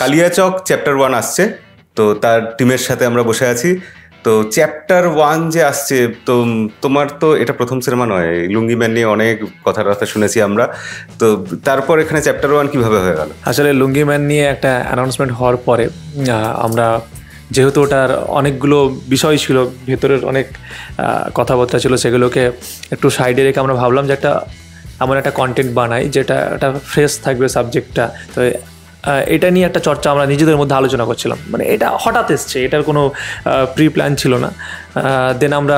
Kaliachak chapter 1 আসছে, তো তার টিমের সাথে আমরা বসে আছি। তো চ্যাপ্টার 1 যে আসছে, তো তোমার তো এটা প্রথম সিনেমা নয়, লুঙ্গি ম্যান নিয়ে অনেক কথাবার্তা শুনেছি আমরা। তো তারপর এখানে চ্যাপ্টার 1 কিভাবে হয়ে গেল? আসলে লুঙ্গি ম্যান নিয়ে একটা অ্যানাউন্সমেন্ট হওয়ার পরে আমরা যেহেতু ওটার অনেকগুলো বিষয় ছিল, ভেতরের অনেক কথাবার্তা ছিল, সেগুলোকে একটু সাইডে রেখে আমরা ভাবলাম যে এমন একটা কন্টেন্ট বানাই যেটা একটা ফ্রেশ থাকবে সাবজেক্টটা। তো এটা নিয়ে একটা চর্চা আমরা নিজেদের মধ্যে আলোচনা করছিলাম, মানে এটা হঠাৎ এসছে, এটার কোনো প্রি প্ল্যান ছিল না। দেন আমরা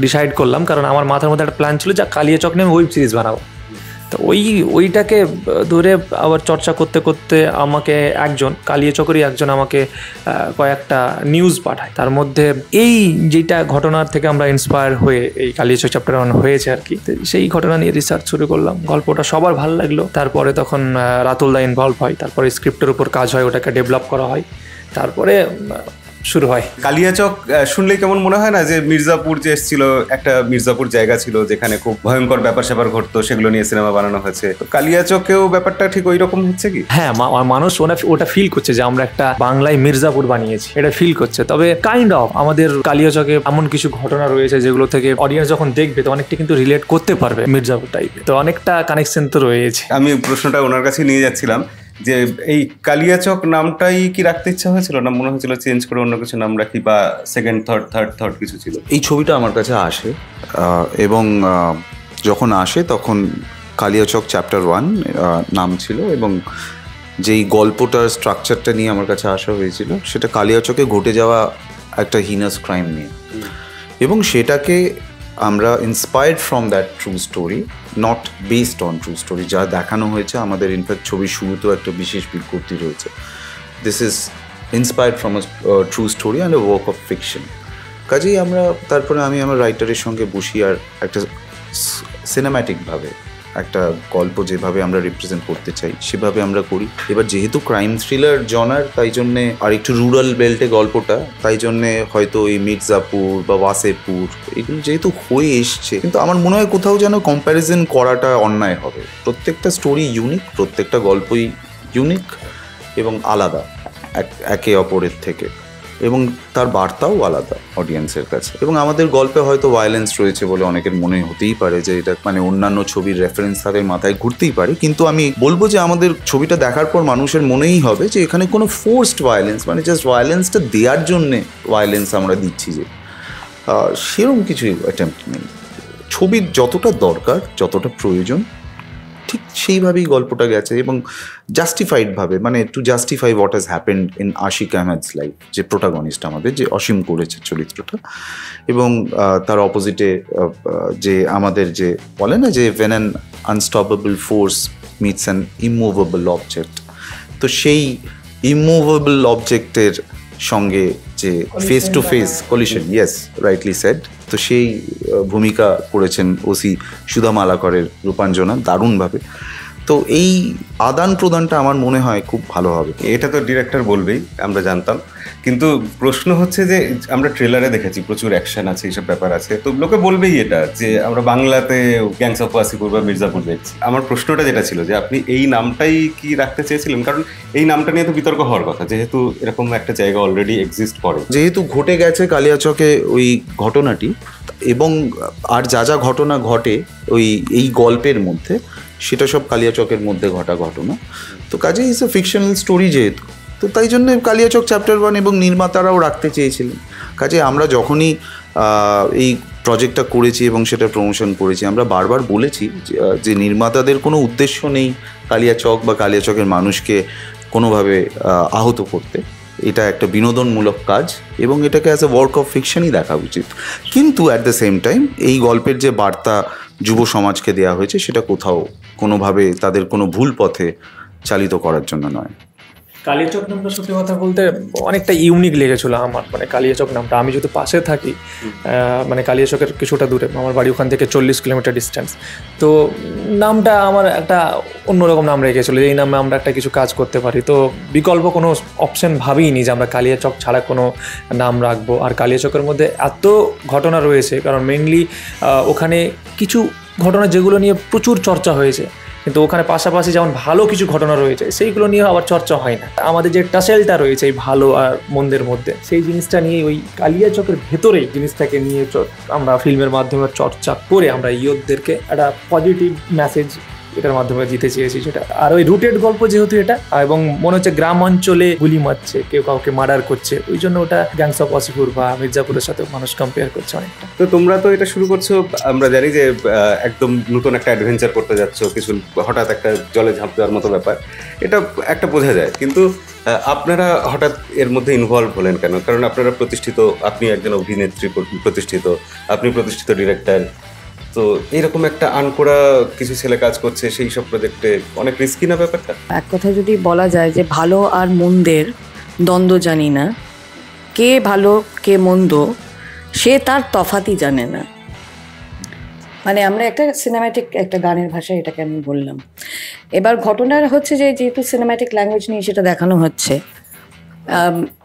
ডিসাইড করলাম, কারণ আমার মাথার মধ্যে একটা প্ল্যান ছিল যে কালিয়াচক নিয়ে ওয়েব সিরিজ বানাবো। তো ওইটাকে ধরে আবার চর্চা করতে করতে আমাকে কালিয়াচকেরই একজন আমাকে কয়েকটা নিউজ পাঠায়। তার মধ্যে যেটা ঘটনার থেকে আমরা ইন্সপায়ার হয়ে এই কালিয়াচক চ্যাপ্টার 1 হয়েছে আর কি, সেই ঘটনা নিয়ে রিসার্চ শুরু করলাম। গল্পটা সবার ভালো লাগলো। তারপরে তখন রাতুল দা ইনভলভ হয়, তারপরে স্ক্রিপ্টের উপর কাজ হয়, ওটাকে ডেভেলপ করা হয়, তারপরে শুরু হয়। কালিয়াচক শুনলেই কেমন মনে হয় না যে মির্জাপুর যে এসেছিল, একটা মির্জাপুর জায়গা ছিল যেখানে খুব ভয়ঙ্কর ব্যাপার স্যাপার ঘটতো, সেগুলো নিয়ে সিনেমা বানানো হয়েছে। তো কালিয়াচকেও ব্যাপারটা ঠিক ওই রকম হচ্ছে কি? হ্যাঁ, মানুষ ওটা ফিল করছে যে আমরা একটা বাংলায় মির্জাপুর বানিয়েছি, এটা ফিল করছে। তবে কাইন্ড অফ আমাদের কালিয়াচকে এমন কিছু ঘটনা রয়েছে যেগুলো থেকে অডিয়েন্স যখন দেখবে তো অনেকটা কিন্তু রিলেট করতে পারবে মির্জাপুর টাইপে, তো অনেকটা কানেকশন তো রয়েছে। আমি প্রশ্নটা ওনার কাছে নিয়ে যাচ্ছিলাম যে এই কালিয়াচক নামটাই কি রাখতে ইচ্ছা হয়েছিল, না মনে হয়েছিল চেঞ্জ করে অন্য কিছু নাম রাখি, বা সেকেন্ড থার্ড কিছু ছিল? এই ছবিটা আমার কাছে আসে এবং যখন আসে তখন কালিয়াচক চ্যাপ্টার 1 নাম ছিল, এবং যেই গল্পটার স্ট্রাকচারটা নিয়ে আমার কাছে আসা হয়েছিল সেটা কালিয়াচকে ঘটে যাওয়া একটা হিনাস ক্রাইম নিয়ে, এবং সেটাকে আমরা inspired from that true story, not based own true story. যা দেখানো হয়েছে আমাদের, ইনফ্যাক্ট ছবির শুরুতেও একটা বিশেষ বিজ্ঞপ্তি রয়েছে, this is inspired from a true story and a work of fiction. কাজেই তারপরে আমি আমার রাইটারের সঙ্গে বসি আর একটা সিনেম্যাটিকভাবে একটা গল্প যেভাবে আমরা রিপ্রেজেন্ট করতে চাই সেভাবে আমরা করি। এবার যেহেতু ক্রাইম থ্রিলার জনার, তাই জন্যে আর একটু রুরাল বেল্টে গল্পটা, তাই জন্যে হয়তো এই মির্জাপুর বা ওয়াসেপুর এগুলো যেহেতু হয়ে এসছে, কিন্তু আমার মনে হয় কোথাও যেন কম্প্যারিজন করাটা অন্যায় হবে। প্রত্যেকটা স্টোরি ইউনিক, প্রত্যেকটা গল্পই ইউনিক এবং আলাদা একে অপরের থেকে, এবং তার বার্তাও আলাদা অডিয়েন্সের কাছে। এবং আমাদের গল্পে হয়তো ভায়োলেন্স রয়েছে বলে অনেকের মনে হতেই পারে যে এটা মানে অন্যান্য ছবির রেফারেন্স তাদের মাথায় ঘুরতেই পারে, কিন্তু আমি বলবো যে আমাদের ছবিটা দেখার পর মানুষের মনেই হবে যে এখানে কোনো ফোর্সড ভায়োলেন্স, মানে জাস্ট ভায়োলেন্সটা দেওয়ার জন্যে ভায়োলেন্স আমরা দিচ্ছি, যে সেরকম কিছুই অ্যাটেম্প্ট নেই। ছবির যতটা দরকার, যতটা প্রয়োজন, ঠিক সেইভাবেই গল্পটা গেছে, এবং জাস্টিফাইডভাবে, মানে to justify what has happened in Ashiq Ahmed's life, যে প্রোটাগনিস্ট আমাদের, যে অসীম করেছে চরিত্রটা, এবং তার অপোজিটে যে আমাদের যে বলে না যে when an unstoppable force meets an immovable object, তো সেই ইমুভেবল অবজেক্টের সঙ্গে যে face to face collision, yes rightly said, তো সেই ভূমিকা করেছেন ওসি সুধা মালাকরের রূপাঞ্জনা দারুণভাবে। তো এই আদান প্রদানটা আমার মনে হয় খুব ভালো হবে। এটা তো ডিরেক্টর বলবেই, আমরা জানতাম, কিন্তু প্রশ্ন হচ্ছে যে আমরা ট্রেলারে দেখেছি প্রচুর অ্যাকশন আছে, এইসব ব্যাপার আছে, তো লোকে বলবেই এটা যে আমরা বাংলাতে গ্যাংস অফ ওয়াসেপুর বা মির্জাপুর দেখছি। আমার প্রশ্নটা যেটা ছিল যে আপনি এই নামটাই কি রাখতে চেয়েছিলেন? কারণ এই নামটা নিয়ে তো বিতর্ক হওয়ার কথা, যেহেতু এরকম একটা জায়গা অলরেডি এক্সিস্ট করে, যেহেতু ঘটে গেছে কালিয়াচকে ওই ঘটনাটি, এবং আর যা যা ঘটনা ঘটে এই গল্পের মধ্যে, সেটা সব কালিয়াচকের মধ্যে ঘটা ঘটনা। তো কাজে ইটস এ ফিকশনাল স্টোরি যেহেতু, তো তাই জন্য কালিয়াচক চ্যাপ্টার 1 এবং নির্মাতারাও রাখতে চেয়েছিলেন। কাজে আমরা যখনই এই প্রজেক্টটা করেছি এবং সেটা প্রমোশন করেছি, আমরা বারবার বলেছি যে নির্মাতাদের কোনো উদ্দেশ্য নেই কালিয়াচক বা কালিয়াচকের মানুষকে কোনোভাবে আহত করতে। এটা একটা বিনোদনমূলক কাজ, এবং এটাকে অ্যাজ এ ওয়ার্ক অফ ফিকশনই দেখা উচিত। কিন্তু অ্যাট দ্য সেম টাইম এই গল্পের যে বার্তা যুব সমাজকে দেওয়া হয়েছে, সেটা কোথাও কোনোভাবে তাদের কোনো ভুল পথে চালিত করার জন্য নয়। কালিয়াচক নামটা সত্যি কথা বলতে অনেকটা ইউনিক লেগেছিল আমার, মানে কালিয়াচক নামটা, আমি যেহেতু পাশে থাকি, মানে কালিয়াচকের কিছুটা দূরে, আমার বাড়ি ওখান থেকে 40 কিলোমিটার ডিস্টেন্স, তো নামটা আমার একটা অন্যরকম নাম রেখেছিল, এই নামে আমরা একটা কিছু কাজ করতে পারি। তো বিকল্প কোনো অপশন ভাবিনি যে আমরা কালিয়াচক ছাড়া কোনো নাম রাখবো। আর কালিয়াচকের মধ্যে এত ঘটনা রয়েছে, কারণ মেইনলি ওখানে কিছু ঘটনা যেগুলো নিয়ে প্রচুর চর্চা হয়েছে, কিন্তু ওখানে পাশাপাশি যেমন ভালো কিছু ঘটনা রয়েছে সেইগুলো নিয়ে আবার চর্চা হয় না। আমাদের যে টাসেলটা রয়েছে এই ভালো আর মন্দের মধ্যে, সেই জিনিসটা নিয়ে ওই কালিয়াচকের ভেতরেই জিনিসটাকে নিয়ে আমরা ফিল্মের মাধ্যমে চর্চা করে আমরা ইয়ুথদেরকে একটা পজিটিভ মেসেজ এটার মাধ্যমে দিতে চেয়েছি। যেটা আর ওই রুটেড গল্প যেহেতু এটা, এবং মনে হচ্ছে গ্রাম অঞ্চলে গুলি মারছে, কেউ কাউকে মার্ডার করছে, ওই জন্য ওটা গ্যাংস অফ ওয়াসিপুর বা মির্জাপুরের সাথে মানুষ কম্পেয়ার করছে অনেকটা। তো তোমরা তো এটা শুরু করছো, আমরা জানি যে একদম নতুন একটা অ্যাডভেঞ্চার করতে যাচ্ছ, কিছু হঠাৎ একটা জলে ঝাঁপ দেওয়ার মতো ব্যাপার, এটা একটা বোঝা যায়। কিন্তু আপনারা হঠাৎ এর মধ্যে ইনভলভ হলেন কেন? কারণ আপনারা প্রতিষ্ঠিত, আপনি একজন অভিনেত্রী প্রতিষ্ঠিত, আপনি প্রতিষ্ঠিত ডিরেক্টর, তো এইরকম একটা আনকোড়া কিছু ছেলে কাজ করছে সেই সব প্রজেক্টে অনেক রিস্কি না ব্যাপারটা? এক কথায় যদি বলা যায় যে ভালো আর মন্দের দ্বন্দ্ব জানি না, কে ভালো কে মন্দ সে তার তফাতই জানে না। মানে আমরা একটা সিনেম্যাটিক একটা গানের ভাষায় এটাকে আমি বললাম। এবার ঘটনা হচ্ছে যে যেহেতু সিনেম্যাটিক ল্যাঙ্গুয়েজ নিয়ে সেটা দেখানো হচ্ছে,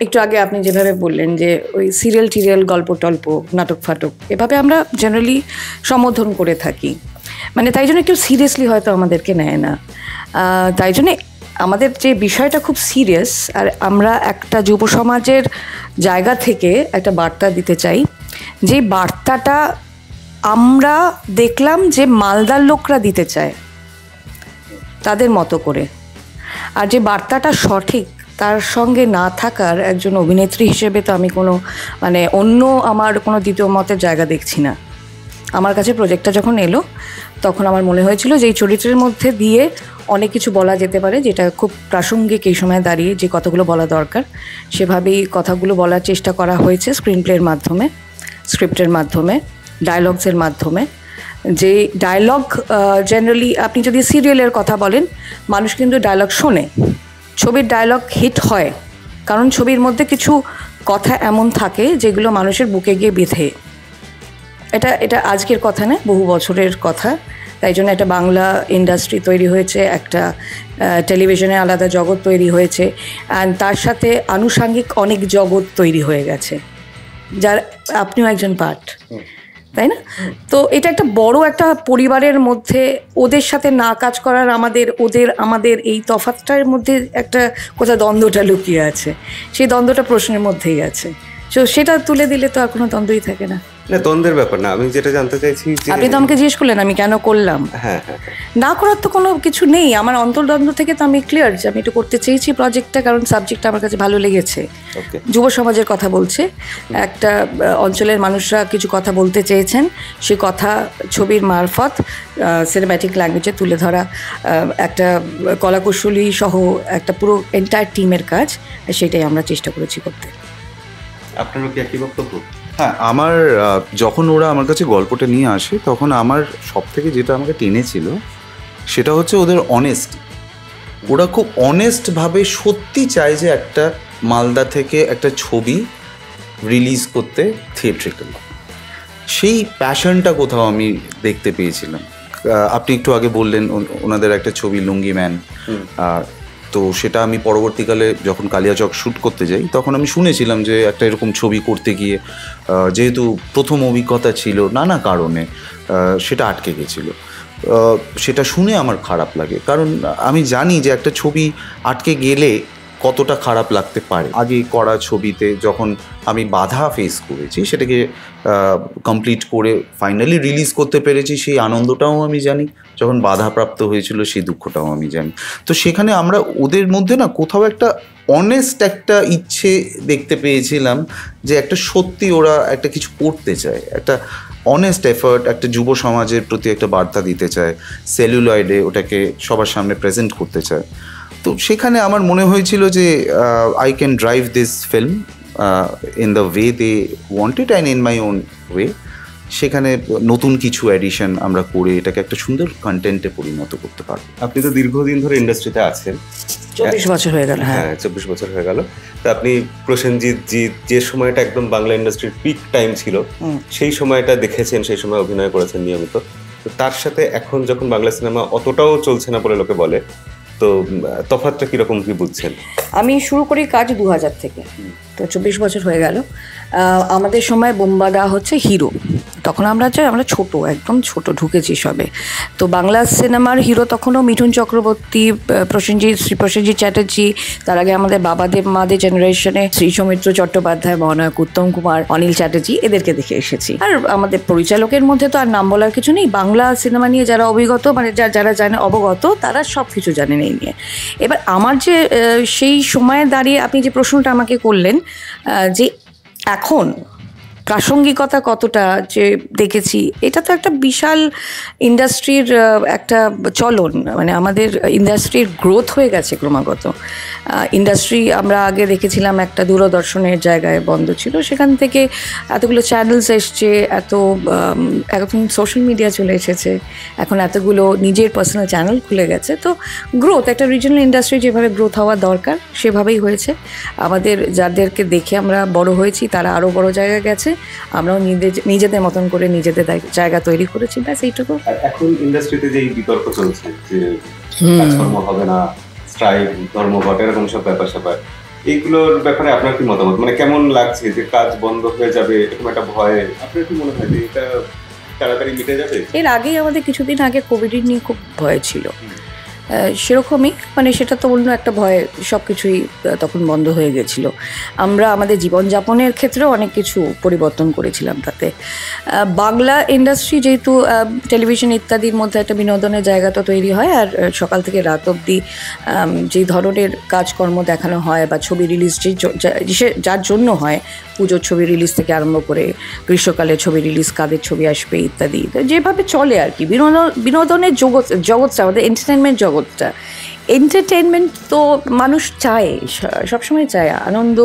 একটু আগে আপনি যেভাবে বললেন যে ওই সিরিয়াল টিরিয়াল গল্প টল্প নাটক ফাটক এভাবে আমরা জেনারেলি সম্বোধন করে থাকি, মানে তাই জন্য কেউ সিরিয়াসলি হয়তো আমাদেরকে নেয় না। তাই জন্যে আমাদের যে বিষয়টা খুব সিরিয়াস, আর আমরা একটা যুব সমাজের জায়গা থেকে একটা বার্তা দিতে চাই, যে বার্তাটা আমরা দেখলাম যে মালদার লোকরা দিতে চায় তাদের মতো করে, আর যে বার্তাটা সঠিক তার সঙ্গে না থাকার একজন অভিনেত্রী হিসেবে তো আমি কোনো মানে অন্য আমার কোনো দ্বিতীয় মতের জায়গা দেখছি না। আমার কাছে প্রজেক্টটা যখন এলো তখন আমার মনে হয়েছিল যে এই চরিত্রের মধ্যে দিয়ে অনেক কিছু বলা যেতে পারে, যেটা খুব প্রাসঙ্গিক এই সময় দাঁড়িয়ে যে কথাগুলো বলা দরকার সেভাবেই কথাগুলো বলার চেষ্টা করা হয়েছে স্ক্রিন প্লের মাধ্যমে, স্ক্রিপ্টের মাধ্যমে, ডায়লগসের মাধ্যমে। যে ডায়লগ জেনারেলি আপনি যদি সিরিয়ালের কথা বলেন, মানুষ কিন্তু ডায়লগ শোনে, ছবির ডায়লগ হিট হয় কারণ ছবির মধ্যে কিছু কথা এমন থাকে যেগুলো মানুষের বুকে গিয়ে বেঁধে। এটা আজকের কথা না, বহু বছরের কথা। তাই জন্য একটা বাংলা ইন্ডাস্ট্রি তৈরি হয়েছে, একটা টেলিভিশনে আলাদা জগৎ তৈরি হয়েছে, অ্যান্ড তার সাথে আনুষাঙ্গিক অনেক জগৎ তৈরি হয়ে গেছে যার আপনিও একজন পার্ট, তাই না? তো এটা একটা বড় একটা পরিবারের মধ্যে ওদের সাথে না কাজ করার আমাদের এই তফাৎটার মধ্যে একটা কোথাও দ্বন্দ্বটা লুকিয়ে আছে, সেই দ্বন্দ্বটা প্রশ্নের মধ্যেই আছে। তো সেটা তুলে দিলে তো আর কোনো দ্বন্দ্বই থাকে না। না, দ্বন্দ্বের ব্যাপার না, আমি যেটা জানতে চাইছি যে আপনি তো আমাকে জিজ্ঞেস করলেন আমি কেন করলাম। হ্যাঁ, না করার তো কোনো কিছু নেই, আমার অন্তর্দ্বন্দ্ব থেকে তো আমি ক্লিয়ার যে আমি একটু করতে চেয়েছি প্রজেক্টটা, কারণ সাবজেক্টটা আমার কাছে ভালো লেগেছে। যুব সমাজের কথা বলছে, একটা অঞ্চলের মানুষরা কিছু কথা বলতে চেয়েছেন, সে কথা ছবির মারফত সিনেম্যাটিক ল্যাঙ্গুয়েজে তুলে ধরা একটা কলাকুশলী সহ একটা পুরো এন্টায়ার টিমের কাজ, সেটাই আমরা চেষ্টা করেছি করতে। আপনারও কি একই বক্তব্য? হ্যাঁ, আমার যখন ওরা আমার কাছে গল্পটা নিয়ে আসে তখন আমার সব থেকে যেটা আমাকে টেনেছিল সেটা হচ্ছে ওদের অনেস্ট। ওরা খুব অনেস্টভাবে সত্যি চায় যে একটা মালদা থেকে একটা ছবি রিলিজ করতে থিয়েট্রিক্যাল, সেই প্যাশনটা কোথাও আমি দেখতে পেয়েছিলাম। আপনি একটু আগে বললেন ওনাদের একটা ছবি লুঙ্গি ম্যান, তো সেটা আমি পরবর্তীকালে যখন কালিয়াচক শ্যুট করতে যাই তখন আমি শুনেছিলাম যে একটা এরকম ছবি করতে গিয়ে যেহেতু প্রথম অভিজ্ঞতা ছিল নানা কারণে সেটা আটকে গেছিলো। সেটা শুনে আমার খারাপ লাগে, কারণ আমি জানি যে একটা ছবি আটকে গেলে কতটা খারাপ লাগতে পারে। আগে করা ছবিতে যখন আমি বাধা ফেস করেছি, সেটাকে কমপ্লিট করে ফাইনালি রিলিজ করতে পেরেছি, সেই আনন্দটাও আমি জানি। যখন বাধাপ্রাপ্ত হয়েছিল সেই দুঃখটাও আমি জানি। তো সেখানে আমরা ওদের মধ্যে না কোথাও একটা অনেস্ট একটা ইচ্ছে দেখতে পেয়েছিলাম যে একটা সত্যি ওরা একটা কিছু করতে চায়, একটা অনেস্ট এফার্ট, একটা যুব সমাজের প্রতি একটা বার্তা দিতে চায়, সেলুলয়েডে ওটাকে সবার সামনে প্রেজেন্ট করতে চায়। তো সেখানে আমার মনে হয়েছিল যে I can drive this film in the way they wanted and in my own way. সেখানে নতুন কিছু অ্যাডিশন আমরা করে এটাকে একটা সুন্দর কন্টেন্টে পরিণত করতে পারবো। আপনি তো দীর্ঘদিন ধরে ইন্ডাস্ট্রিতে আছেন, 24 বছর হয়ে গেল। হ্যাঁ, 24 বছর হয়ে গেল। তা আপনি প্রসেনজিৎ জি যে সময়টা একদম বাংলা ইন্ডাস্ট্রির পিক টাইম ছিল সেই সময়টা দেখেছেন, সেই সময় অভিনয় করেছেন নিয়মিত। তো তার সাথে এখন যখন বাংলা সিনেমা অতটাও চলছে না বলে লোকে বলে, তো তফাৎটা কিরকম কি বুঝছেন? আমি শুরু করি কাজ 2000 থেকে, তো 24 বছর হয়ে গেল। আমাদের সময় বোম্বাদা হচ্ছে হিরো, তখন আমরা ছোট, একদম ছোট ঢুকেছি সবে। তো বাংলা সিনেমার হিরো তখনও মিঠুন চক্রবর্তী, শ্রী প্রসেনজিৎ চ্যাটার্জি, তার আগে আমাদের বাবাদের মাদের জেনারেশনে শ্রী সৌমিত্র চট্টোপাধ্যায়, মহানায়ক উত্তম কুমার, অনিল চ্যাটার্জি, এদেরকে দেখে এসেছি। আর আমাদের পরিচালকের মধ্যে তো আর নাম বলার কিছু নেই। বাংলা সিনেমা নিয়ে যারা অভিজ্ঞত, মানে যারা জানে, অবগত, তারা সব কিছু জানেন এই নিয়ে। এবার আমার যে সেই সময়ে দাঁড়িয়ে আপনি যে প্রশ্নটা আমাকে করলেন যে এখন প্রাসঙ্গিকতা কতটা যে দেখেছি, এটা তো একটা বিশাল ইন্ডাস্ট্রির একটা চলন, মানে আমাদের ইন্ডাস্ট্রির গ্রোথ হয়ে গেছে ক্রমাগত। ইন্ডাস্ট্রি আমরা আগে দেখেছিলাম একটা দূরদর্শনের জায়গায় বন্ধ ছিল, সেখান থেকে এতগুলো চ্যানেলস এসছে, এখন সোশ্যাল মিডিয়া চলে এসেছে, এখন এতগুলো নিজের পার্সোনাল চ্যানেল খুলে গেছে। তো গ্রোথ, একটা রিজনাল ইন্ডাস্ট্রি যেভাবে গ্রোথ হওয়া দরকার সেভাবেই হয়েছে। আমাদের যাদেরকে দেখে আমরা বড় হয়েছি তারা আরও বড় জায়গায় গেছে, আমরাও নিজেদের মতন করে নিজেদের জায়গা তৈরি করেছি, ব্যাস এইটুকু। এখন ইন্ডাস্ট্রিতে যে বিতর্ক চলছে যে কাজকর্ম হবে না, স্ট্রাইক, ধর্মঘট, এরকম সব ব্যাপার এইগুলোর ব্যাপারে আপনার কি মতামত? মানে কেমন লাগছে যে কাজ বন্ধ হয়ে যাবে, এরকম একটা ভয় আপনার কি মনে হয় যে এটা তাড়াতাড়ি মিটে যাবে? এর আগেই আমাদের কিছুদিন আগে কোভিড নিয়ে খুব ভয় ছিল, সেরকমই, মানে সেটা তো অন্য একটা ভয়, সব কিছুই তখন বন্ধ হয়ে গেছিল। আমরা আমাদের জীবনযাপনের ক্ষেত্রেও অনেক কিছু পরিবর্তন করেছিলাম তাতে। বাংলা ইন্ডাস্ট্রি যেহেতু টেলিভিশন ইত্যাদির মধ্যে একটা বিনোদনের জায়গা তো তৈরি হয়, আর সকাল থেকে রাত অবধি যেই ধরনের কাজকর্ম দেখানো হয় বা ছবি রিলিজ যার জন্য হয়, পুজোর ছবি রিলিজ থেকে আরম্ভ করে গ্রীষ্মকালে ছবি রিলিজ, কাদের ছবি আসবে ইত্যাদি, যেভাবে চলে আর কি বিনোদনের জগৎটা, আমাদের এন্টারটেনমেন্ট জগৎটা। এন্টারটেনমেন্ট তো মানুষ চায়, সবসময় চায় আনন্দ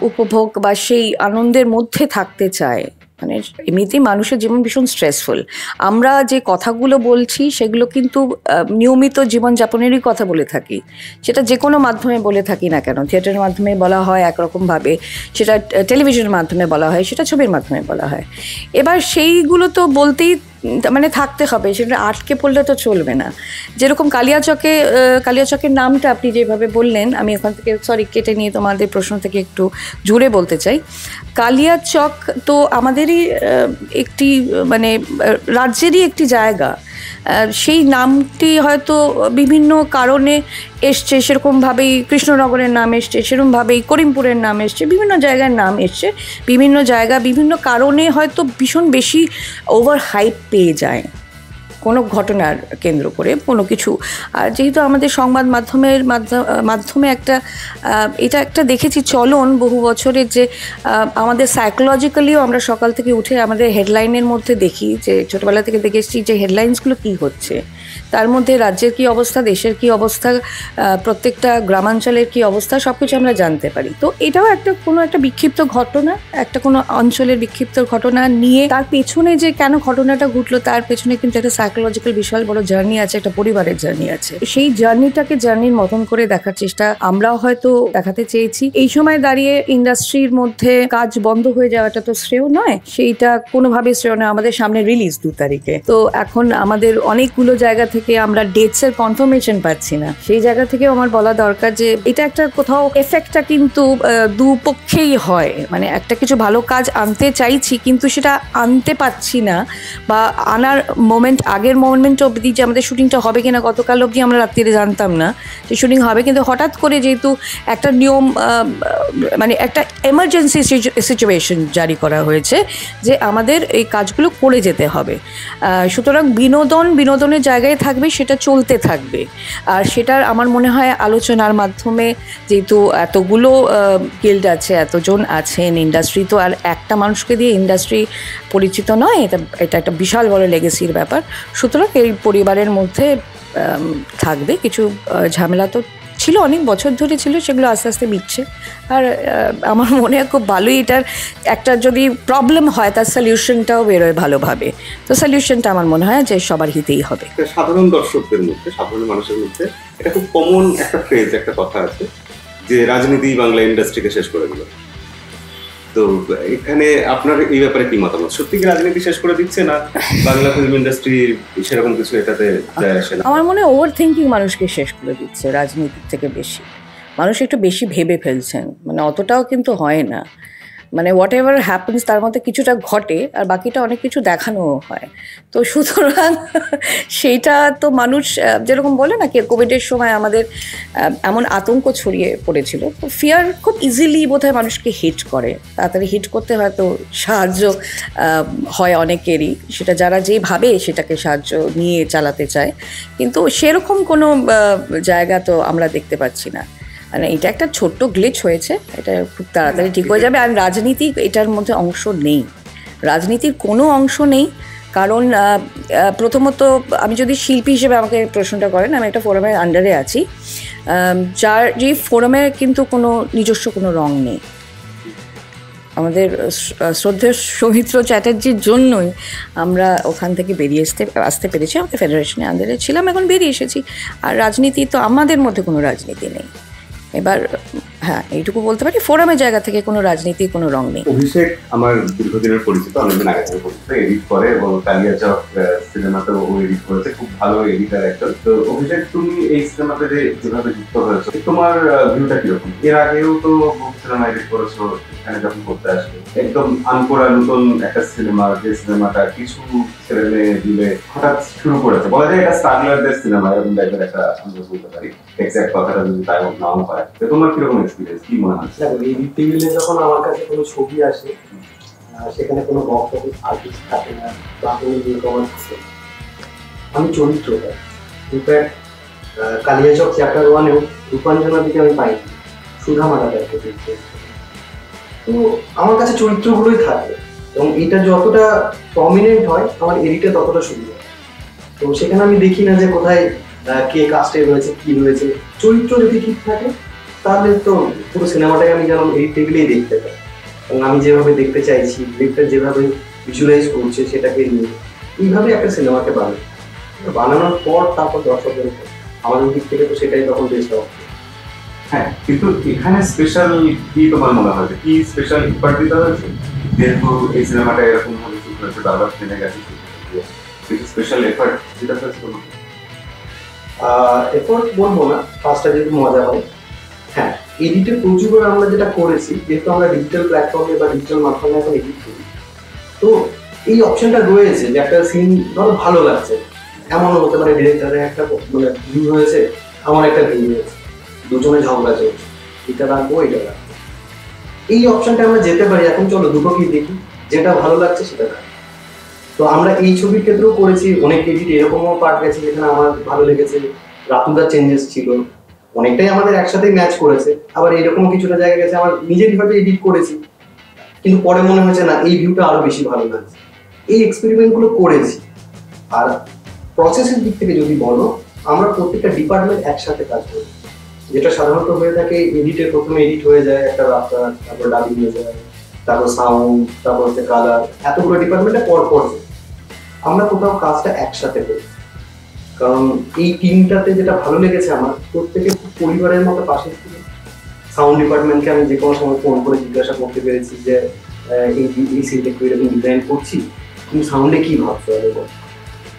উপভোগ বা সেই আনন্দের মধ্যে থাকতে চায়। মানে এমনিতেই মানুষের জীবন ভীষণ স্ট্রেসফুল। আমরা যে কথাগুলো বলছি সেগুলো কিন্তু নিয়মিত জীবনযাপনেরই কথা বলে থাকি, সেটা যে কোনো মাধ্যমে বলে থাকি না কেন। থিয়েটারের মাধ্যমে বলা হয় একরকমভাবে, সেটা টেলিভিশনের মাধ্যমে বলা হয়, সেটা ছবির মাধ্যমে বলা হয়। এবার সেইগুলো তো বলতেই মানে থাকতে হবে, সেটা আটকে পড়লে তো চলবে না। যেরকম কালিয়াচকের নামটা আপনি যেভাবে বললেন, আমি ওখান থেকে কেটে নিয়ে তোমাদের প্রশ্ন থেকে একটু জুড়ে বলতে চাই। কালিয়াচক তো আমাদেরই একটি, মানে রাজ্যেরই একটি জায়গা। সেই নামটি হয়তো বিভিন্ন কারণে এসছে, সেরকমভাবেই কৃষ্ণনগরের নাম এসছে, সেরকমভাবেই করিমপুরের নাম এসছে, বিভিন্ন জায়গার নাম এসছে, বিভিন্ন জায়গা বিভিন্ন কারণে হয়তো ভীষণ বেশি ওভার হাইপ পেয়ে যায় কোনো ঘটনার কেন্দ্র করে কোনো কিছু। আর যেহেতু আমাদের সংবাদ মাধ্যমে এটা একটা দেখেছি চলন বহু বছরের, যে আমাদের সাইকোলজিক্যালিও আমরা সকাল থেকে উঠে আমাদের হেডলাইনের মধ্যে দেখি, যে ছোটোবেলা থেকে দেখে এসেছি যে হেডলাইন্সগুলো কী হচ্ছে, তার মধ্যে রাজ্যের কী অবস্থা, দেশের কী অবস্থা, প্রত্যেকটা গ্রামাঞ্চলের কী অবস্থা, সব কিছু আমরা জানতে পারি। তো এটাও কোনো একটা বিক্ষিপ্ত ঘটনা, কোনো অঞ্চলের বিক্ষিপ্ত ঘটনা নিয়ে তার পেছনে যে কেন ঘটনাটা ঘটলো, তার পেছনে কিন্তু একটা সাইকোলজিক্যাল বিশাল বড় জার্নি আছে, একটা পরিবারের জার্নি আছে। সেই জার্নিটাকে জার্নির মতন করে দেখার চেষ্টা আমরাও হয়তো দেখাতে চেয়েছি। এই সময় দাঁড়িয়ে ইন্ডাস্ট্রির মধ্যে কাজ বন্ধ হয়ে যাওয়াটা তো শ্রেয় নয়, সেইটা কোনোভাবে শ্রেয় নয়। আমাদের সামনে রিলিজ 2 তারিখে, তো এখন আমাদের অনেকগুলো জায়গা থেকে আমরা ডেটসের কনফার্মেশন পাচ্ছি না। সেই জায়গা থেকেও আমার বলা দরকার যে এটা একটা কোথাও এফেক্টটা কিন্তু দুপক্ষেই হয়, মানে একটা কিছু ভালো কাজ আনতে চাইছি কিন্তু সেটা আনতে পারছি না, বা আনার আগের মোমেন্ট অবধি যে আমাদের শুটিংটা হবে কিনা, গতকাল অবধি আমরা রাত্রিরে জানতাম না যে শুটিং হবে, কিন্তু হঠাৎ করে যেহেতু একটা নিয়ম, মানে একটা এমার্জেন্সি সিচুয়েশন জারি করা হয়েছে যে আমাদের এই কাজগুলো করে যেতে হবে, সুতরাং বিনোদনের জায়গায় থাকবে, সেটা চলতে থাকবে। আর সেটার আমার মনে হয় আলোচনার মাধ্যমে, যেহেতু এতগুলো গিল্ড আছে, এতজন আছেন, ইন্ডাস্ট্রি তো আর একটা মানুষকে দিয়ে ইন্ডাস্ট্রি পরিচিত নয়, এটা একটা বিশাল বড় লেগেসির ব্যাপার। সুতরাং এই পরিবারের মধ্যে থাকবে কিছু ঝামেলা, তো ছিল অনেক বছর ধরে ছিল, সেগুলো আস্তে আস্তে মিটছে। আর আমার মনে হয় খুব ভালোই এটার একটা যদি প্রবলেম হয় তার সলিউশনটাও বেরোয় ভালোভাবে। তো সলিউশনটা আমার মনে হয় যে সবার হিতেই হবে। সাধারণ দর্শকদের মধ্যে, সাধারণ মানুষের মধ্যে এটা খুব কমন একটা ফ্রেজ, একটা কথা আছে যে রাজনীতি বাংলা ইন্ডাস্ট্রিকে শেষ করে দিল। তো এখানে আপনার এই ব্যাপারে কি মতামত? সত্যি কি রাজনীতি শেষ করে দিচ্ছে, না বাংলা ফিল্ম ইন্ডাস্ট্রি সেরকম কিছু এটাতে যায় আসে না? আমার মনে হয় ওভার থিঙ্কিং মানুষকে শেষ করে দিচ্ছে রাজনীতির থেকে বেশি। মানুষ একটু বেশি ভেবে ফেলছেন, মানে অতটাও কিন্তু হয় না, মানে হোয়াট এভার হ্যাপেন্স তার মধ্যে কিছুটা ঘটে আর বাকিটা অনেক কিছু দেখানোও হয়। তো সুতরাং সেইটা তো মানুষ যেরকম বলে না কি কোভিডের সময় আমাদের এমন আতঙ্ক ছড়িয়ে পড়েছিল, তো ফিয়ার খুব ইজিলি বোধহয় মানুষকে হিট করে, তাড়াতাড়ি হিট করতে হয়তো সাহায্য হয় অনেকেরই, সেটা যারা যেভাবে সেটাকে সাহায্য নিয়ে চালাতে চায়, কিন্তু সেরকম কোনো জায়গা তো আমরা দেখতে পাচ্ছি না। মানে এটা একটা ছোট্ট গ্লিচ হয়েছে, এটা খুব তাড়াতাড়ি ঠিক হয়ে যাবে। আর রাজনীতি এটার মধ্যে অংশ নেই, রাজনীতির কোনো অংশ নেই। কারণ প্রথমত আমি যদি শিল্পী হিসেবে আমাকে প্রশ্নটা করেন, আমি একটা ফোরামের আন্ডারে আছি, যে ফোরামের কিন্তু কোনো নিজস্ব কোনো রং নেই। আমাদের শ্রদ্ধেয় সৌমিত্র চ্যাটার্জির জন্যই আমরা ওখান থেকে বেরিয়ে আসতে পেরেছি, আমাদের ফেডারেশনের আন্ডারে ছিলাম, এখন বেরিয়ে এসেছি। আর রাজনীতি তো আমাদের মধ্যে কোনো রাজনীতি নেই। এবার হ্যাঁ, এইটুকু বলতে পারি ফোরামের জায়গা থেকে কোনো রাজনীতির কোনো রং নেই। অভিষেক আমার দীর্ঘদিনের পরিচিত, অনেকদিন আগে থেকে পরিচিত, এডিট করে এবং কালিয়াচক সিনেমাতে ও এডিট করেছে, খুব ভালো এডিটার একজন। তো অভিষেক, তুমি এই সিনেমাতে যেভাবে যুক্ত হয়েছো, তোমার ভিউটা কিরকম? এর আগেও তো সিনেমা এডিট করেছো, এখানে যখন করতে আসবে একদম আনকোরা নতুন একটা সিনেমা, যে সিনেমাটা কিছু ছেলে মেয়ে দিলে হঠাৎ শুরু করেছে, বলা যায় এটা স্ট্রাগলারদের সিনেমা, এরকম টাইপের একটা আমরা বলতে পারি, এক্সাক্ট কথাটা যদি তাই নাও হয়। তো তোমার কিরকম এক্সপিরিয়েন্স, কি মনে হচ্ছে? এই টেবিলে যখন আমার কাছে কোনো ছবি আসে, সেখানে কোনো বক্স অফিস আর্টিস্ট থাকে না বা কোনো নিউকমার থাকে, আমি চরিত্রটা ইনফ্যাক্ট কালিয়াচক চ্যাপ্টার 1-এও রূপাঞ্জনা দিকে আমি পাইনি, সুধা মারাদারকে দেখতে। তো আমার কাছে চরিত্রগুলোই থাকে এবং এটা যতটা প্রমিনেন্ট হয় আমার এডিটে ততটা সুবিধা। তো সেখানে আমি দেখি না যে কোথায় কে কাস্টে রয়েছে, কি রয়েছে। চরিত্র যদি ঠিক থাকে তাহলে তো পুরো সিনেমাটাকে আমি যেন এই টেবিলেই দেখতে পাই, এবং আমি যেভাবে দেখতে চাইছি, ডিরেক্টর যেভাবে ভিজুয়ালাইজ করছে সেটাকে নিয়ে এইভাবে একটা সিনেমাকে বানানোর পর তারপর দর্শকদের আমাদের দিক থেকে তো সেটাই তখন বেস্ট হবে। হ্যাঁ, কিন্তু এখানে স্পেশাল কি তোমার মনে হয়, কি স্পেশাল ইম্পার্ট দিতে হয়েছে? যেহেতু এই সিনেমাটা এরকম ভাবে শুট হয়েছে, বারবার ট্রেনে গেছে, কিছু স্পেশাল এফার্ট যেটা হয়েছে তোমার? এফোর্ট বলবো না, কাজটা যেহেতু মজা হয়। হ্যাঁ, এডিটে প্রচুর আমরা যেটা করেছি, যেহেতু আমরা ডিজিটাল প্ল্যাটফর্মে বা ডিজিটাল মাধ্যমে এখন এডিট করি, তো এই অপশনটা রয়েছে যে একটা সিন ধরো ভালো লাগছে, এমনও হতে পারে ডিরেক্টরের একটা মানে ভিউ হয়েছে, আমার একটা ভিউ হয়েছে, দুজনে ঝগড়া চলছে, এটা রাখবো এটা রাখবো, এই অপশনটা আমরা যেতে পারি। এখন চলো দুটোকেই দেখি, যেটা ভালো লাগছে সেটা রাখবো। তো আমরা এই ছবির ক্ষেত্রেও করেছি অনেক এডিট, এরকমও পার্ট গেছে যেখানে আমার ভালো লেগেছে, রাতুদার চেঞ্জেস ছিল, অনেকটাই আমাদের একসাথে ম্যাচ করেছে। আবার এরকমও কিছুটা জায়গা গেছে আমার নিজেরই হয়তো এডিট করেছি, কিন্তু পরে মনে হয়েছে না এই ভিউটা আরো বেশি ভালো লাগছে। এই এক্সপেরিমেন্টগুলো করেছি। আর প্রসেসের দিক থেকে যদি বলো, আমরা প্রত্যেকটা ডিপার্টমেন্ট একসাথে কাজ করি, যেটা সাধারণত হয়ে থাকে এডিটের প্রথমে এডিট হয়ে যায় একটা রাস্তা, তারপর ডাবিং হয়ে যায়, তারপর সাউন্ড, তারপর হচ্ছে কালার, এতগুলো ডিপার্টমেন্টে পর আমরা কোথাও কাজটা একসাথে করি। কারণ এই টিমটাতে যেটা ভালো লেগেছে আমার, প্রত্যেকে পরিবারের মতো পাশে ছিল। সাউন্ড ডিপার্টমেন্টকে আমি যে কোনো সময় ফোন করে জিজ্ঞাসা করতে পেরেছি যে এই সিনটা একটু এরকম ডিজাইন করছি, তুমি সাউন্ডে কি ভাবছো,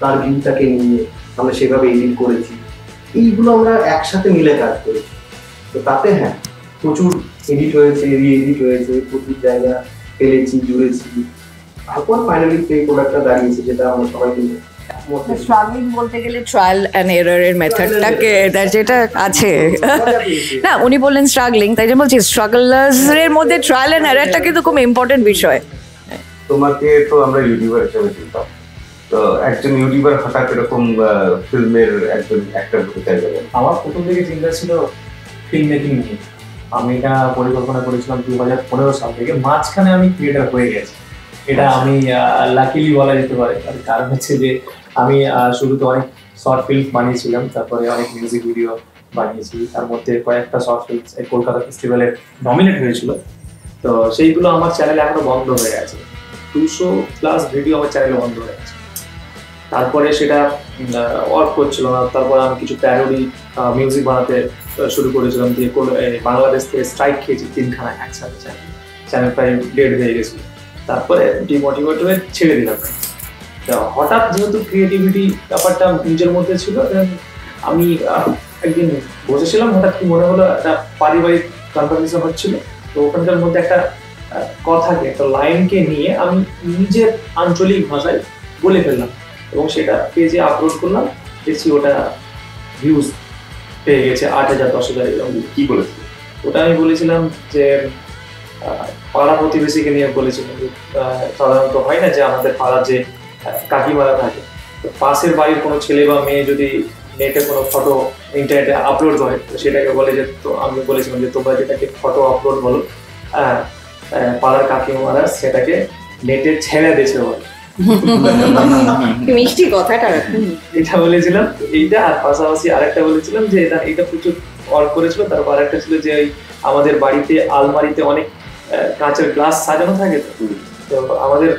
তার ভিউটাকে নিয়ে আমরা সেভাবে এডিট করেছি। এইগুলো আমরা একসাথে মিলে কাজ করেছি। তো তাতে হ্যাঁ, প্রচুর এডিট হয়েছে, রি-এডিট হয়েছে, প্রচুর জায়গা ফেলেছি, জুড়েছি, তারপর ফাইনালি এই প্রোডাক্টটা দাঁড়িয়েছে, যেটা আমরা সবাই মিলে স্ট্রাগলিং বলতে গেলে ট্রায়াল অ্যান্ড এররের মেথডটাকে যেটা আছে না, উনি বললেন স্ট্রাগলিং, তাই জন্য বলছি স্ট্রাগলার্সের মধ্যে ট্রায়াল অ্যান্ড এররটা কিন্তু খুব ইম্পর্টেন্ট বিষয়। তোমাকে তো আমরা ইউটিউবার হিসেবে চিনতাম, তো একজন ইউটিউবার হঠাৎ এরকম ফিল্মের একজন অ্যাক্টর হতে চাইবে? আমার প্রথম থেকে চিন্তা ছিল ফিল্ম মেকিং নিয়ে। আমি এটা পরিকল্পনা করেছিলাম 2015 সাল থেকে, মাঝখানে আমি ক্রিয়েটার হয়ে গেছি, এটা আমি লাকিলি বলা যেতে পারে। কারণ হচ্ছে যে আমি শুরুতে অনেক শর্ট ফিল্ম বানিয়েছিলাম, তারপরে অনেক মিউজিক ভিডিও বানিয়েছি, তার মধ্যে কয়েকটা শর্ট ফিল্ম কলকাতা ফেস্টিভ্যালে নমিনেট হয়েছিল। তো সেইগুলো আমার চ্যানেলে এখনো বন্ধ হয়ে গেছে, 200+ ভিডিও আমার চ্যানেলে বন্ধ হয়ে গেছে। তারপরে সেটা ওয়ার্ক করছিল না, তারপরে আমি কিছু প্যারোডি মিউজিক বানাতে শুরু করেছিলাম, দিয়ে বাংলাদেশ থেকে স্ট্রাইক খেয়েছি 3খানা একসাথে, চ্যানেল প্রায় ডেড হয়ে গেছিল। তারপরে ডিমোটিভেট হয়ে ছেড়ে দিলাম। হঠাৎ যেহেতু ক্রিয়েটিভিটি ব্যাপারটা নিজের মধ্যে ছিল, আমি একদিন বসেছিলাম, হঠাৎ কি মনে হলো একটা পারিবারিক কনভারসেশন হচ্ছিল, তো ওখানকার মধ্যে একটা কথাকে, একটা লাইনকে নিয়ে আমি নিজের আঞ্চলিক ভাষায় বলে ফেললাম এবং সেটা পেজে আপলোড করলাম। দেখছি ওটা ভিউজ পেয়ে গেছে 8,000 10,000 এরকম। কি বলেছিল ওটা আমি বলেছিলাম যে পাড়া প্রতিবেশীকে নিয়ে বলেছিলাম যে সাধারণত হয় না যে আমাদের পাড়ার যে কাকিমারা থাকে, তো পাশের বাড়ির কোনো ছেলে বা মেয়ে যদি নেটে কোনো ফটো ইন্টারনেটে আপলোড করে, তো সেটাকে বলে যে, তো আমি বলেছিলাম যে তোমরা যেটাকে ফটো আপলোড বলো, পাড়ার কাকিমারা সেটাকে নেটে ছেড়ে দিয়েছে বলে। মিষ্টি কথাটা এটা বলেছিলাম এইটা, আর পাশাপাশি আরেকটা বলেছিলাম যে এটা প্রচুর অল করেছিল। তারপর আরেকটা ছিল যে আমাদের বাড়িতে আলমারিতে অনেক কাঁচের গ্লাস সাজানো থাকে, তো আমাদের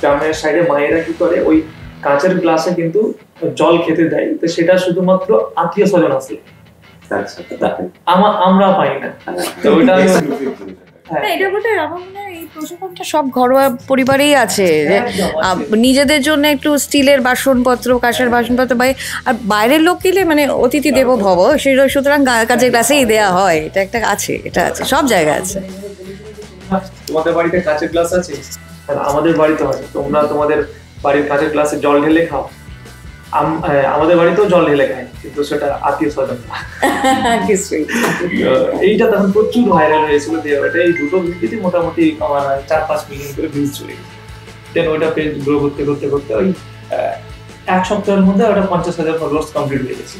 গ্রামের সাইডে মায়েরা কি করে ওই কাঁচের গ্লাসে কিন্তু জল খেতে দেয়, তো সেটা শুধুমাত্র আত্মীয় স্বজন আছে, আমরা পাই না। তো ওইটা এটা বলতে আমার মনে হয় এই প্রচলনটা সব ঘরোয়া পরিবারেই আছে, যে নিজেদের জন্য একটু স্টিলের বাসনপত্র, কাঁচের বাসনপত্র, আর বাইরের লোক গেলে মানে অতিথি দেবো ভব, সুতরাং কাঁচের গ্লাসেই দেওয়া হয়। এটা একটা আছে, এটা আছে, সব জায়গায় আছে। তোমাদের বাড়িতে কাঁচের গ্লাস আছে, আমাদের বাড়িতে আছে, তোমরা তোমাদের বাড়ির কাঁচের গ্লাসে জল ঢেলে খাও, আমাদের বাড়িতেও জল ঢেলে খায়, কিন্তু সেটা আত্মীয় স্বজন। এইটা তখন প্রচুর ভাইরাল হয়েছিল, এই দুটো ভিডিওতে মোটামুটি আমার 4-5 মিলিয়ন করে ভিউজ চলে গেছে। দেন ওইটা পেজ গ্রো করতে করতে করতে ওই 1 সপ্তাহের মধ্যে ওটা 50,000 ফলোয়ার্স কমপ্লিট হয়ে গেছে।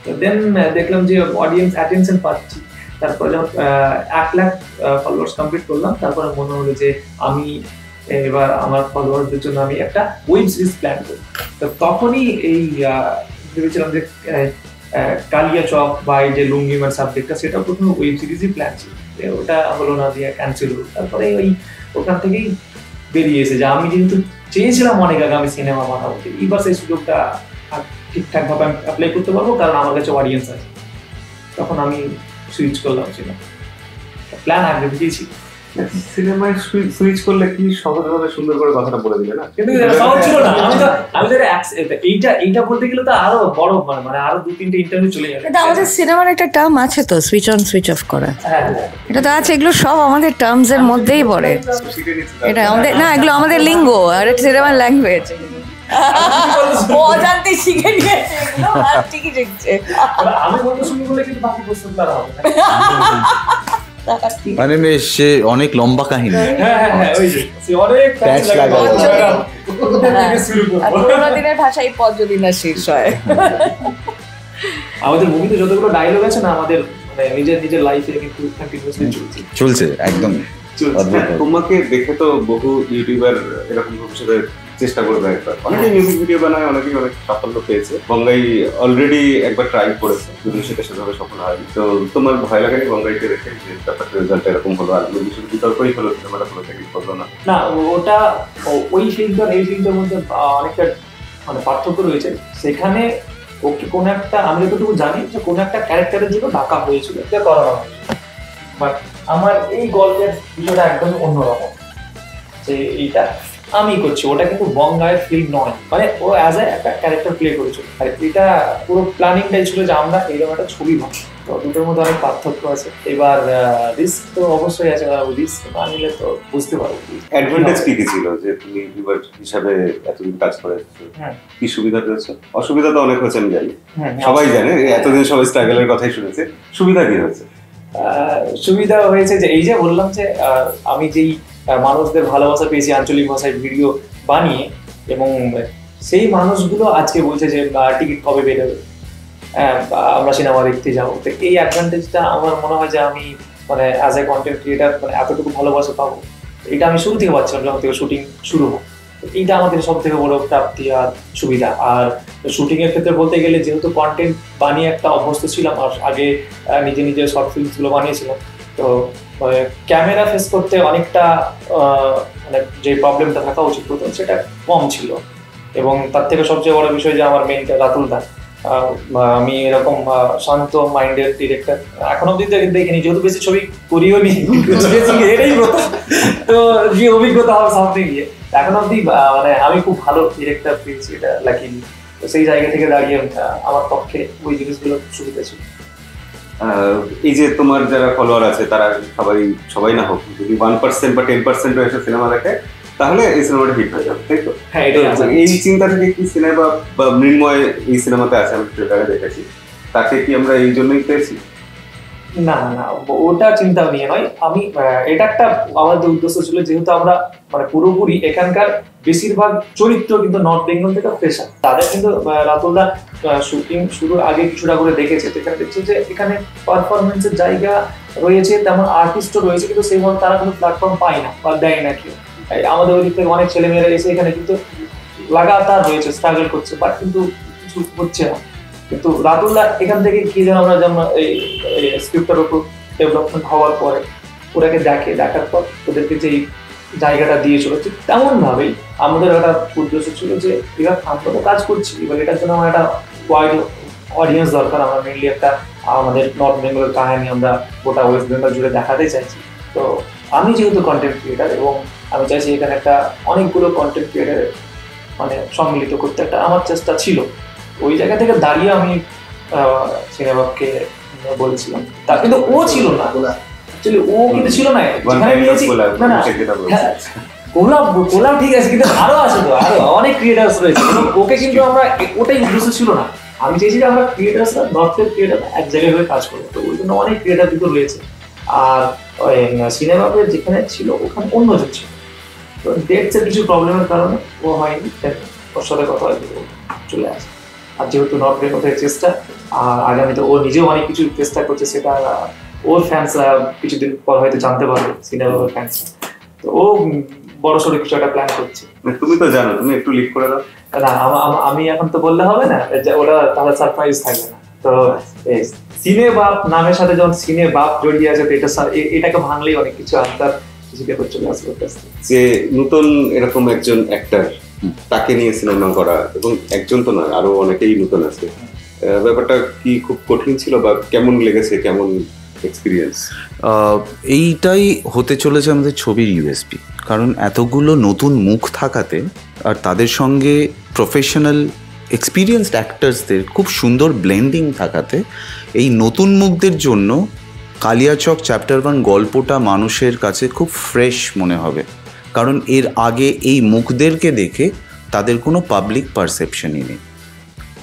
তো দেন দেখলাম যে অডিয়েন্স অ্যাটেনশন পাচ্ছি। তারপরে যখন 1 লাখ ফলোয়ার্স কমপ্লিট করলাম, তারপরে মনে হলো যে আমি এবার আমার ফলোয়ারদের জন্য আমি একটা ওয়েব সিরিজ প্ল্যান করি। তো তখনই এই ভেবেছিলাম যে কালিয়াচক বা এই যে লুঙ্গিমার সাবজেক্টটা, সেটা প্রথমে ওয়েব সিরিজই প্ল্যান ছিল, ওটা হলো না, দিয়ে ক্যান্সেল হলো। তারপরে ওই ওখান থেকেই বেরিয়ে এসে যে আমি যেহেতু চেয়েছিলাম অনেক আগে আমি সিনেমা বানাবো, এইবার সেই সুযোগটা ঠিকঠাক ভাবে আমি অ্যাপ্লাই করতে পারবো, কারণ আমার কাছে অডিয়েন্স আছে। তখন আমি সুইচ করলাম সিনেমা, প্ল্যান আগে থেকেই ছিল। সিনেমায় সুইচ করলে কি সহজভাবে সুন্দর করে কথাটা বলে দিলে না, কিন্তু সহজ ছিল না। আমি এইটা বলতে গেলে তো আরো বড়, মানে আরো 2-3টে ইন্টারভিউ চলে যাবে। এটা আমাদের সিনেমার একটা টার্ম আছে তো, সুইচ অন সুইচ অফ করা, এটা তো আছে। এগুলো সব আমাদের টার্মস এর মধ্যেই পড়ে। এটা আমাদের না, এগুলো আমাদের লিঙ্গ আর সিনেমার ল্যাঙ্গুয়েজ। ও অজান্তে শিখে নিয়েছে এগুলো, আর ঠিকই শিখছে। আমি বলতে শুনি বলে কিন্তু বাকি প্রশ্নগুলো আর হবে না। মানে সে অনেক লম্বা কাহিনী। পুরোনো দিনের ভাষায় পদ্মদিনা শেষ হয়। আমাদের মুভিতে যতগুলো ডায়লগ আছে না, আমাদের মানে নিজের লাইফে কিন্তু চলছে একদম। তোমাকে দেখে তো বহু ইউটিউবার এরকম ভবিষ্যতে চেষ্টা করবে একবার, অনেকেই মিউজিক ভিডিও বানায়, অনেকেই অনেক সাফল্য পেয়েছে। বঙ্গাই অলরেডি একবার ট্রাই করেছে, যদিও সেটা সেভাবে সফল হয়নি। তো তোমার ভয় লাগেনি বঙ্গাইকে দেখে যে ব্যাপারটা রেজাল্ট এরকম হলো, আর শুধু বিতর্কই হলো, সিনেমাটা কোনো থেকে হলো না? না, ওটা ওই ফিল্মটার এই ফিল্মটার মধ্যে অনেকটা মানে পার্থক্য রয়েছে। সেখানে ওকে কোনো একটা, আমি যতটুকু জানি যে কোনো একটা ক্যারেক্টারের জন্য ডাকা হয়েছিল, এটা করানো হয়েছিল। বাট আমার এই গল্পের বিষয়টা একদমই অন্যরকম, যে এইটা আমি করছি, ওটা কিন্তু বঙ্গায়ের ফিল্ম নয়, মানে ও অ্যাজ একটা ক্যারেক্টার প্লে করেছিল। আর এটা পুরো প্ল্যানিংটাই ছিল যে আমরা এইরকম একটা ছবি বানাবো। তো দুটোর মধ্যে অনেক পার্থক্য আছে। এবার রিস্ক তো অবশ্যই আছে, রিস্ক না নিলে তো বুঝতে পারবো। অ্যাডভান্টেজ কি ছিল যে তুমি ইউটিউবার হিসাবে এতদিন কাজ করে এসেছো? কি সুবিধা পেয়েছো? অসুবিধা তো অনেক হচ্ছে, আমি জানি, সবাই জানে, এতদিন সবাই স্ট্রাগলের কথাই শুনেছে। সুবিধা কি হয়েছে? সুবিধা হয়েছে যে এই যে বললাম যে আমি যেই মানুষদের ভালোবাসা পেয়েছি আঞ্চলিক ভাষায় ভিডিও বানিয়ে, এবং সেই মানুষগুলো আজকে বলছে যে টিকিট কবে বেরোবে, আমরা সিনেমা দেখতে যাবো। তো এই অ্যাডভান্টেজটা আমার মনে হয় যে আমি মানে অ্যাজ এ কন্টেন্ট ক্রিয়েটার মানে এতটুকু ভালোবাসা পাবো, এটা আমি শুরু থেকে পাচ্ছিলাম যখন থেকে শুটিং শুরু হোক। এইটা আমাদের সব থেকে বড় প্রাপ্তি আর সুবিধা। আর শুটিং এর ক্ষেত্রে বলতে গেলে যেহেতু কন্টেন্ট বানিয়ে একটা অভ্যস্ত ছিলাম, আর আগে নিজে শর্ট ফিল্মসগুলো বানিয়েছিলাম, তো ক্যামেরা ফেস করতে অনেকটা মানে যে প্রবলেমটা থাকা উচিত প্রথম, সেটা কম ছিল। এবং তার থেকে সবচেয়ে বড় বিষয় যে আমার মেইনটা রাতুল দা, আমি এরকম শান্ত মাইন্ডের ডিরেক্টর এখন অব্দি দেখিনি, যেহেতু বেশি ছবি করিও নি, এটাই প্রথম। তো যে অভিজ্ঞতা হবে সামনে গিয়ে, এখন অব্দি মানে আমি খুব ভালো ডিরেক্টর পেয়েছি, এটা লাকিলি। তো সেই জায়গা থেকে দাঁড়িয়ে আমার পক্ষে ওই জিনিসগুলো সুবিধা ছিল। এই যে তোমার যারা ফলোয়ার আছে তারা সবাই না হোক, যদি 1% বা 10% এসে সিনেমা দেখে তাহলে এই সিনেমাটা হিট হয়ে যাবে, তাই তো? হ্যাঁ, এটাই এই চিন্তা থেকে কি সিনেমা বা মৃন্ময় এই সিনেমাতে আছে, আমি ট্রেলারে দেখেছি, তাকে কি আমরা এই জন্যই পেয়েছি? না না, ওটা চিন্তা নিয়ে নয়। আমি এটা একটা আমাদের উদ্দেশ্য ছিল, যেহেতু আমরা মানে পুরোপুরি এখানকার বেশিরভাগ চরিত্র কিন্তু নর্থ বেঙ্গল থেকে ফ্রেশার, তাদের কিন্তু রাতুলদা শুটিং শুরুর আগে কিছুটা করে দেখেছে, তো এখানে দেখছি যে এখানে পারফরমেন্সের জায়গা রয়েছে, তেমন আর্টিস্টও রয়েছে, কিন্তু সেইভাবে তারা কিন্তু প্ল্যাটফর্ম পায় না বা দেয় না কেউ। আমাদের ওই দিক থেকে অনেক ছেলেমেয়েরা এসে এখানে কিন্তু লাগাতার রয়েছে, স্ট্রাগল করছে, বাট কিন্তু কিছু হচ্ছে না। কিন্তু রাতুলদা এখান থেকে কি যেন আমরা যেমন এই স্ক্রিপ্টের উপর ডেভেলপমেন্ট হওয়ার পরে ওরাকে দেখার পর ওদেরকে যে জায়গাটা দিয়েছিল, ঠিক তেমন ভাবেই আমাদের একটা উদ্দেশ্য ছিল যে এবার আমরা তো কাজ করছি, এবার এটার জন্য আমার একটা ওয়াইড অডিয়েন্স দরকার। আমরা মেনলি একটা আমাদের নর্থ বেঙ্গলের কাহিনী আমরা গোটা ওয়েস্ট বেঙ্গল জুড়ে দেখাতে চাইছি। তো আমি যেহেতু কন্টেন্ট ক্রিয়েটার এবং আমি চাইছি এখানে একটা অনেকগুলো কন্টেন্ট ক্রিয়েটার মানে সম্মিলিত করতে একটা আমার চেষ্টা ছিল। ওই জায়গা থেকে দাঁড়িয়ে আমি সিনেমাকে বলেছিলাম, তার কিন্তু ও ছিল না, অ্যাকচুয়ালি ও কিন্তু ছিল না যেখানে নিয়েছি। না না, গোলাপ ঠিক আছে, কিন্তু আরো আছে, তো আরো অনেক ক্রিয়েটার্স রয়েছে, ওকে কিন্তু আমরা ওটাই উদ্দেশ্য ছিল না। আমি চেয়েছি যে আমরা ক্রিয়েটার্সরা নর্থের ক্রিয়েটার এক জায়গায় হয়ে কাজ করবো, তো ওই জন্য অনেক ক্রিয়েটার কিন্তু রয়েছে। আর সিনেমাতে যেখানে ছিল ওখানে অন্যজন ছিল, তো ডেটসের কিছু প্রবলেমের কারণে ও হয়নি, ওর সাথে কথা হয়তো চলে আসে। আর যেহেতু নর্থ বেঙ্গল থেকে চেষ্টা, আর আগামীতে ও নিজেও অনেক কিছু চেষ্টা করছে, সেটা ওর ফ্যান্সরা কিছুদিন পর হয়তো জানতে পারবে, সিনেমার ফ্যান্সরা। তো ও বড় সড়ো কিছু একটা প্ল্যান করছে। তুমি তো জানো, তুমি একটু লিক করে দাও। না, আমি এখন তো বললে হবে না, ওটা তাহলে সারপ্রাইজ থাকবে না। তো সিনে বাপ নামের সাথে যখন সিনে বাপ জড়িয়ে আছে, এটাকে ভাঙলেই অনেক কিছু আনতার চলে আসবে। যে নতুন এরকম একজন অ্যাক্টর, তাকে নিয়ে সিনেমা করা, এবং একজন তো নয়, আরো অনেকেই নতুন আছে, ব্যাপারটা কি খুব কঠিন ছিল বা কেমন লেগেছে, কেমন এক্সপিরিয়েন্স? এইটাই হতে চলেছে আমাদের ছবির ইউএসপি, কারণ এতগুলো নতুন মুখ থাকাতে আর তাদের সঙ্গে প্রফেশনাল এক্সপিরিয়েন্সড অ্যাক্টার্সদের খুব সুন্দর ব্লেন্ডিং থাকাতে এই নতুন মুখদের জন্য কালিয়াচক চ্যাপ্টার 1 গল্পটা মানুষের কাছে খুব ফ্রেশ মনে হবে, কারণ এর আগে এই মুখদেরকে দেখে তাদের কোনো পাবলিক পারসেপশনই নেই।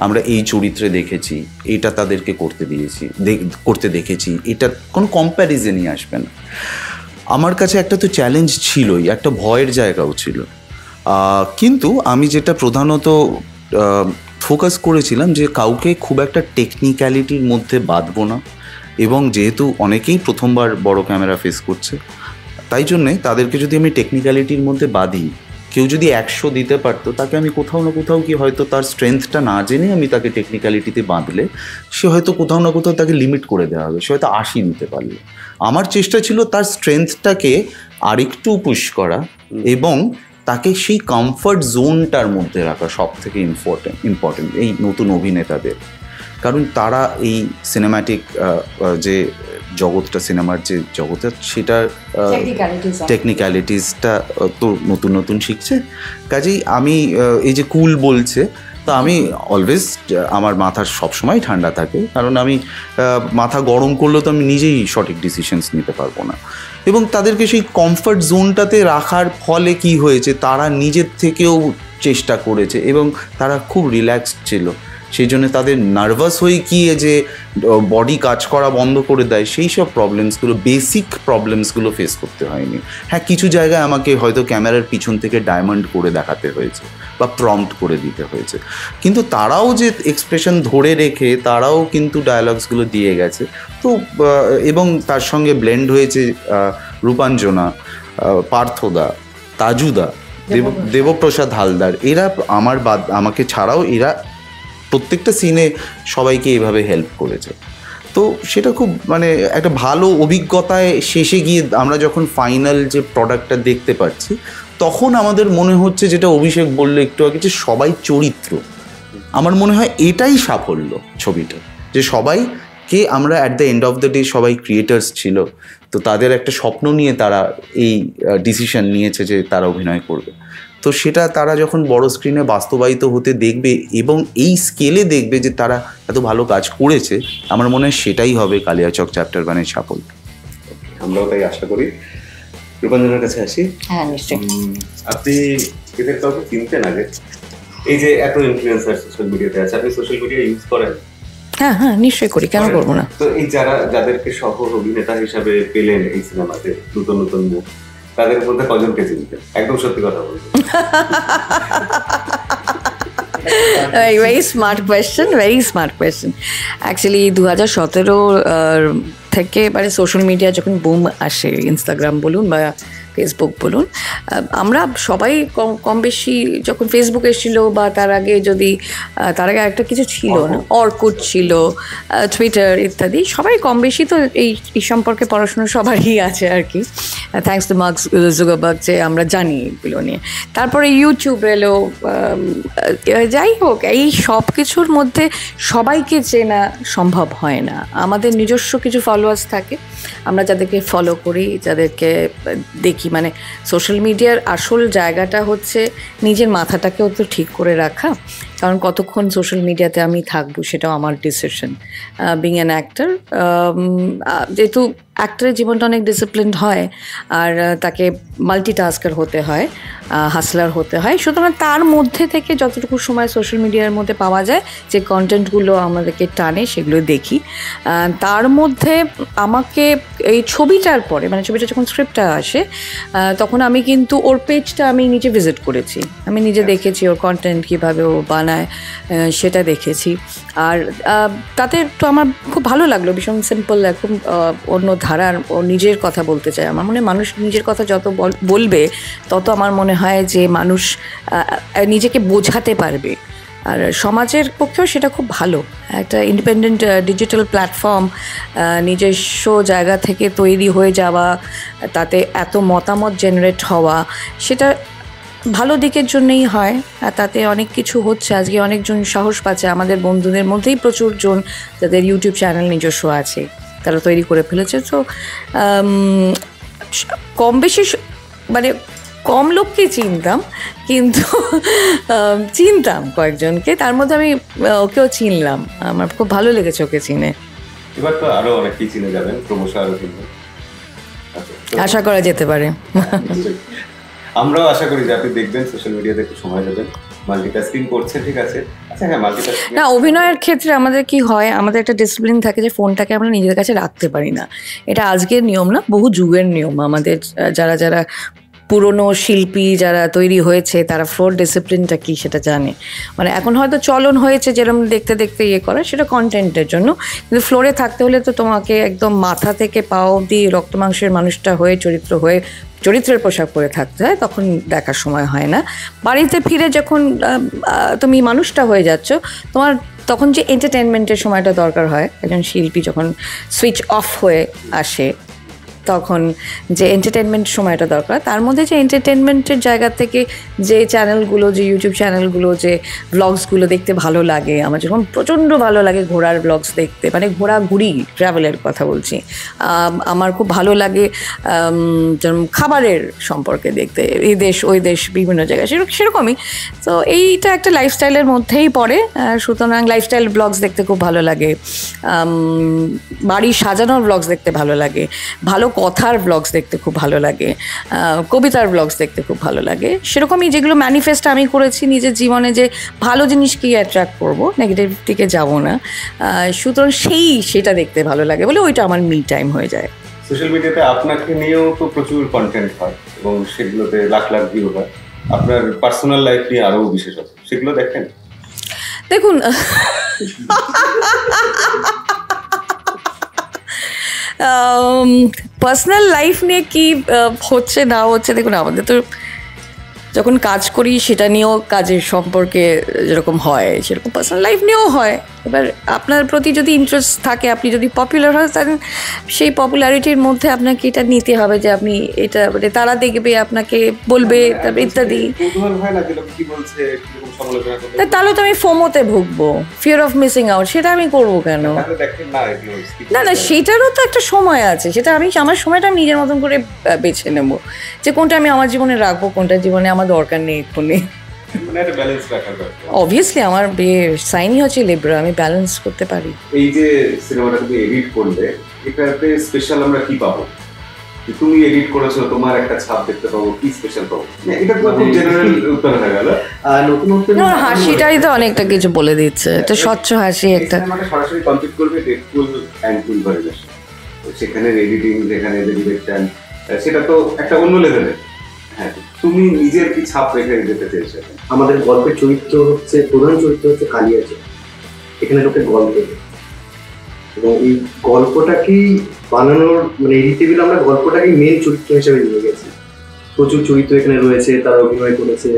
আমরা এই চরিত্রে দেখেছি, এটা তাদেরকে করতে দেখেছি, এটা কোনো কম্প্যারিজনই আসবে না। আমার কাছে একটা তো চ্যালেঞ্জ ছিলই, একটা ভয়ের জায়গাও ছিল, কিন্তু আমি যেটা প্রধানত ফোকাস করেছিলাম যে কাউকে খুব একটা টেকনিক্যালিটির মধ্যে বাঁধবো না, এবং যেহেতু অনেকেই প্রথমবার বড় ক্যামেরা ফেস করছে, তাই জন্যে তাদেরকে যদি আমি টেকনিক্যালিটির মধ্যে বাঁধি, কেউ যদি 100 দিতে পারতো, তাকে আমি কোথাও না কোথাও কি হয়তো তার স্ট্রেংথটা না জেনে আমি তাকে টেকনিক্যালিটিতে বাঁধলে সে হয়তো কোথাও না কোথাও তাকে লিমিট করে দেওয়া হবে, সে হয়তো 80 নিতে পারলো। আমার চেষ্টা ছিল তার স্ট্রেংথটাকে আরেকটু পুশ করা এবং তাকে সেই কমফর্ট জোনটার মধ্যে রাখা সব থেকে ইম্পর্টেন্ট এই নতুন অভিনেতাদের, কারণ তারা এই সিনেম্যাটিক যে জগৎটা, সিনেমার যে জগৎটা, সেটার টেকনিক্যালিটিসটা তো নতুন নতুন শিখছে। কাজেই আমি এই যে কুল বলছে, তো আমি অলওয়েজ আমার মাথা সবসময় ঠান্ডা থাকে, কারণ আমি মাথা গরম করলেও তো আমি নিজেই সঠিক ডিসিশনস নিতে পারবো না। এবং তাদেরকে সেই কমফর্ট জোনটাতে রাখার ফলে কি হয়েছে, তারা নিজের থেকেও চেষ্টা করেছে এবং তারা খুব রিল্যাক্সড ছিল, সেই জন্য তাদের নার্ভাস হয়ে গিয়ে যে বডি কাজ করা বন্ধ করে দেয়, সেই সব প্রবলেমসগুলো, বেসিক প্রবলেমসগুলো ফেস করতে হয়নি। হ্যাঁ, কিছু জায়গায় আমাকে হয়তো ক্যামেরার পিছন থেকে ডায়মন্ড করে দেখাতে হয়েছে বা প্রম্পট করে দিতে হয়েছে, কিন্তু তারাও যে এক্সপ্রেশন ধরে রেখে তারাও কিন্তু ডায়ালগসগুলো দিয়ে গেছে। তো এবং তার সঙ্গে ব্লেন্ড হয়েছে রূপাঞ্জনা, পার্থদা, তাজুদা, দেবপ্রসাদ হালদার, এরা আমাকে ছাড়াও এরা প্রত্যেকটা সিনে সবাইকে এইভাবে হেল্প করেছে। তো সেটা খুব মানে একটা ভালো অভিজ্ঞতায় শেষে গিয়ে আমরা যখন ফাইনাল যে প্রোডাক্টটা দেখতে পাচ্ছি, তখন আমাদের মনে হচ্ছে, যেটা অভিষেক বললো একটু আগে, যে সবাই চরিত্র। আমার মনে হয় এটাই সাফল্য ছবিটা, যে সবাইকে আমরা at the end of the day সবাই ক্রিয়েটার্স ছিল, তো তাদের একটা স্বপ্ন নিয়ে তারা এই ডিসিশন নিয়েছে যে তারা অভিনয় করবে। তো সেটা তারা যখন বড় স্ক্রিনে বাস্তবায়িত হতে দেখবে এবং এই স্কেলে দেখবে যে তারা এত ভালো কাজ করেছে, আমার মনে হয় সেটাই হবে কালিয়াচক চ্যাপ্টার 1-এর সাফল্য। আমরাও তাই আশা করি। রূপাঞ্জনের কাছে আসি। হ্যাঁ, নিশ্চয়ই। আপনি এদের কাউকে চিনতেন আগে? এই যে এত ইনফ্লুয়েন্সার সোশ্যাল মিডিয়াতে আছে, আপনি সোশ্যাল মিডিয়া ইউজ করেন? হ্যাঁ হ্যাঁ, নিশ্চয়ই করি, কেন করবো না। তো এই যাদেরকে সহ অভিনেতা হিসাবে পেলেন এই সিনেমাতে, নতুন নতুন মুখ, তাদের মধ্যে কজনকে চিনতেন? একদম সত্যি কথা বলবেন। Very smart question, very smart question. Actually 2017 থেকে মানে সোশ্যাল মিডিয়া যখন বুম আসে, ইনস্টাগ্রাম বলুন বা ফেসবুক বলুন, আমরা সবাই কম বেশি, যখন ফেসবুক এসেছিল বা তার আগে একটা কিছু ছিল না, অর্কুট ছিল, টুইটার ইত্যাদি, সবাই কম বেশি তো এই সম্পর্কে পড়াশোনা সবারই আছে আর কি, থ্যাঙ্কস টু মার্ক জুকারবার্গ, যে আমরা জানি এগুলো নিয়ে। তারপরে ইউটিউব এলো, যাই হোক, এই সব কিছুর মধ্যে সবাইকে চেনা সম্ভব হয় না। আমাদের নিজস্ব কিছু ফলোয়ার্স থাকে, আমরা যাদেরকে ফলো করি, যাদেরকে দেখি। মানে সোশ্যাল মিডিয়ার আসল জায়গাটা হচ্ছে নিজের মাথাটাকেও তো ঠিক করে রাখা, কারণ কতক্ষণ সোশ্যাল মিডিয়াতে আমি থাকবো সেটাও আমার ডিসিশন। বিং অ্যান অ্যাক্টর, যেহেতু অ্যাক্টরের জীবনটা অনেক ডিসিপ্লিনড হয় আর তাকে মাল্টিটাস্কার হতে হয়, হাসলার হতে হয়, সুতরাং তার মধ্যে থেকে যতটুকু সময় সোশ্যাল মিডিয়ার মধ্যে পাওয়া যায়, যে কন্টেন্টগুলো আমাদেরকে টানে সেগুলো দেখি। তার মধ্যে আমাকে এই ছবিটার পরে, মানে ছবিটা যখন স্ক্রিপ্টটা আসে, তখন আমি কিন্তু ওর পেজটা আমি নিজে ভিজিট করেছি, আমি নিজে দেখেছি ওর কন্টেন্ট কীভাবে ও বানায়, সেটা দেখেছি। আর তাতে তো আমার খুব ভালো লাগলো, ভীষণ সিম্পল, একদম অন্য ধারার, ও নিজের কথা বলতে চায়। আমার মনে হয় মানুষ নিজের কথা যত বলবে তত আমার মনে হয় যে মানুষ নিজেকে বোঝাতে পারবে, আর সমাজের পক্ষেও সেটা খুব ভালো। একটা ইন্ডিপেন্ডেন্ট ডিজিটাল প্ল্যাটফর্ম, নিজস্ব জায়গা থেকে তৈরি হয়ে যাওয়া, তাতে এত মতামত জেনারেট হওয়া, সেটা ভালো দিকের জন্যই হয়। আর তাতে অনেক কিছু হচ্ছে, আজকে অনেকজন সাহস পাচ্ছে, আমাদের বন্ধুদের মধ্যেই প্রচুর জন যাদের ইউটিউব চ্যানেল নিজস্ব আছে, তারা তৈরি করে ফেলেছে। তো কম বেশি, মানে কম লোককে চিনতাম, কিন্তু চিনতাম কয়েকজনকে, তার মধ্যে আমি ওকেও চিনলাম, আমার খুব ভালো লেগেছে ওকে চিনে। এবার তো আরো অনেকেই চিনে যাবেন, ক্রমশ আরো চিনবেন, আশা করা যেতে পারে। আমরাও আশা করি যে আপনি দেখবেন, সোশ্যাল মিডিয়াতে একটু সময় দেবেন, মাল্টিটাস্কিং করছে, ঠিক আছে। আচ্ছা, হ্যাঁ, মাল্টিটাস্কিং না, অভিনয়ের ক্ষেত্রে আমাদের কি হয়, আমাদের একটা ডিসিপ্লিন থাকে যে ফোনটাকে আমরা নিজেদের কাছে রাখতে পারি না। এটা আজকের নিয়ম না, বহু যুগের নিয়ম। আমাদের যারা পুরনো শিল্পী যারা তৈরি হয়েছে, তারা ফ্লোর ডিসিপ্লিনটা কি সেটা জানে। মানে এখন হয়তো চলন হয়েছে যেরকম দেখতে দেখতে ইয়ে করা, সেটা কন্টেন্টের জন্য, কিন্তু ফ্লোরে থাকতে হলে তো তোমাকে একদম মাথা থেকে পা অবধি রক্ত মাংসের মানুষটা হয়ে, চরিত্রের পোশাক পরে থাকতে হয়, তখন দেখার সময় হয় না। বাড়িতে ফিরে যখন তুমি মানুষটা হয়ে যাচ্ছ, তোমার তখন যে এন্টারটেনমেন্টের সময়টা দরকার হয়, একজন শিল্পী যখন সুইচ অফ হয়ে আসে, তখন যে এন্টারটেনমেন্ট সময়টা দরকার, তার মধ্যে যে এন্টারটেনমেন্টের জায়গা থেকে যে চ্যানেলগুলো, যে ইউটিউব চ্যানেলগুলো, যে ব্লগসগুলো দেখতে ভালো লাগে, আমার যখন প্রচণ্ড ভালো লাগে ঘোরার ব্লগস দেখতে, মানে ঘোরাঘুরি, ট্রাভেলের কথা বলছি। আমার খুব ভালো লাগে যেমন খাবারের সম্পর্কে দেখতে, এই দেশ ওই দেশ, বিভিন্ন জায়গায় সেরকমই। তো এইটা একটা লাইফস্টাইলের মধ্যেই পড়ে, সুতরাং লাইফস্টাইল ব্লগস দেখতে খুব ভালো লাগে, বাড়ি সাজানোর ব্লগস দেখতে ভালো লাগে, ভালো কথার ব্লগস দেখতে খুব ভালো লাগে, কবিতার ব্লগস দেখতে খুব ভালো লাগে। সেরকমই যেগুলো ম্যানিফেস্ট আমি করেছি নিজের জীবনে, যে ভালো জিনিসকেই অ্যাট্রাক্ট করবো, নেগেটিভ দিকে যাবো না, সুতরাং সেটা দেখতে ভালো লাগে বলে ওইটা আমার মি টাইম হয়ে যায়। সোশ্যাল মিডিয়াতে আপনাকে নিয়েও তো প্রচুর কন্টেন্ট হয় এবং সেগুলোতে লাখ লাখ ভিউ হয়। আপনার পার্সোনাল লাইফ নিয়ে আরও বিশেষত, সেগুলো দেখেন? দেখুন, পার্সোনাল লাইফ নিয়ে কি হচ্ছে না হচ্ছে, দেখুন আমাদের তো যখন কাজ করি সেটা নিয়েও, কাজের সম্পর্কে যেরকম হয় সেরকম পার্সোনাল লাইফ নিয়েও হয়। এবার আপনার প্রতি যদি ইন্টারেস্ট থাকে, আপনি যদি পপুলার হয়, তাহলে সেই পপুলারিটির মধ্যে আপনাকে এটা নিতে হবে যে আপনি এটা, মানে তারা দেখবে, আপনাকে বলবে, তারপরে ইত্যাদি। তাহলে তো আমি ফোমোতে ভুগবো, ফিয়ার অফ মিসিং আউট, সেটা আমি করবো কেন? না, সেটারও তো একটা সময় আছে, সেটা আমি আমার সময়টা আমি নিজের মতন করে বেছে নেবো, যে কোনটা আমি আমার জীবনে রাখবো, কোনটা জীবনে আমার আমার দরকার নেই এক্ষুনি। মানে একটা ব্যালেন্স রাখার ব্যাপার। অবভিয়াসলি আমার সাইনই হচ্ছে লিব্রা, আমি ব্যালেন্স করতে পারি। এই যে সিনেমাটা তুমি এডিট করলে, এটাতে স্পেশাল আমরা কি পাবো? তুমি এডিট করেছো, তোমার একটা ছাপ দেখতে পাবো, কি স্পেশাল পাবো? এটা তো খুব জেনারেল উত্তর হয়ে গেল। নতুনত্ব হাসিটাই তো অনেকটা কিছু বলে দিচ্ছে, এটা স্বচ্ছ হাসি একটা। সিনেমাটা সরাসরি কমপ্লিট করবে ডেডপুল অ্যান্ড কুলভারের, সেখানে এডিটিং, যেখানে ডিরেকশন, সেটা তো একটা অন্য লেভেলের। হ্যাঁ, তুমি নিজের কি ছাপ রেখে যেতে চেয়েছো? আমাদের গল্পের চরিত্র হচ্ছে, প্রধান চরিত্র হচ্ছে কালিয়াচক। এখানে লোকে গল্প, এবং এই গল্পটাকেই বানানোর মানে এডিটেবিল আমরা গল্পটাকেই মেন চরিত্র হিসেবে নিয়ে গেছি। প্রচুর চরিত্র এখানে রয়েছে, তারা অভিনয় করেছে,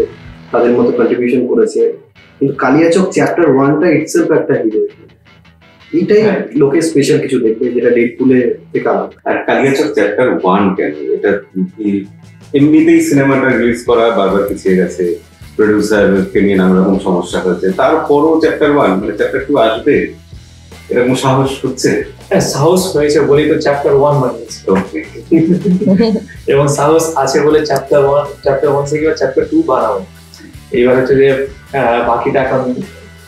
তাদের মতো কন্ট্রিবিউশন করেছে, কিন্তু কালিয়াচক চ্যাপ্টার 1টা ইটসেলফ একটা হিরো। এইটাই লোকে স্পেশাল কিছু দেখবে, যেটা ডেডপুলে থেকে আলাদা। আর কালিয়াচক চ্যাপ্টার 1 কেন? এটা এমনিতেই সিনেমাটা রিলিজ করা বারবার পিছিয়ে গেছে, প্রডিউসারকে নিয়ে নানা রকম সমস্যা হয়েছে, তারপরও চ্যাপ্টার 1 মানে চ্যাপ্টার 2 আসবে এরকম সাহস হচ্ছে? সাহস হয়েছে বলেই তো চ্যাপ্টার 1 বানিয়েছে, এবং সাহস আছে বলে চ্যাপ্টার 1 থেকে চ্যাপ্টার 2 বানাবো। এইবার হচ্ছে যে বাকিটা এখন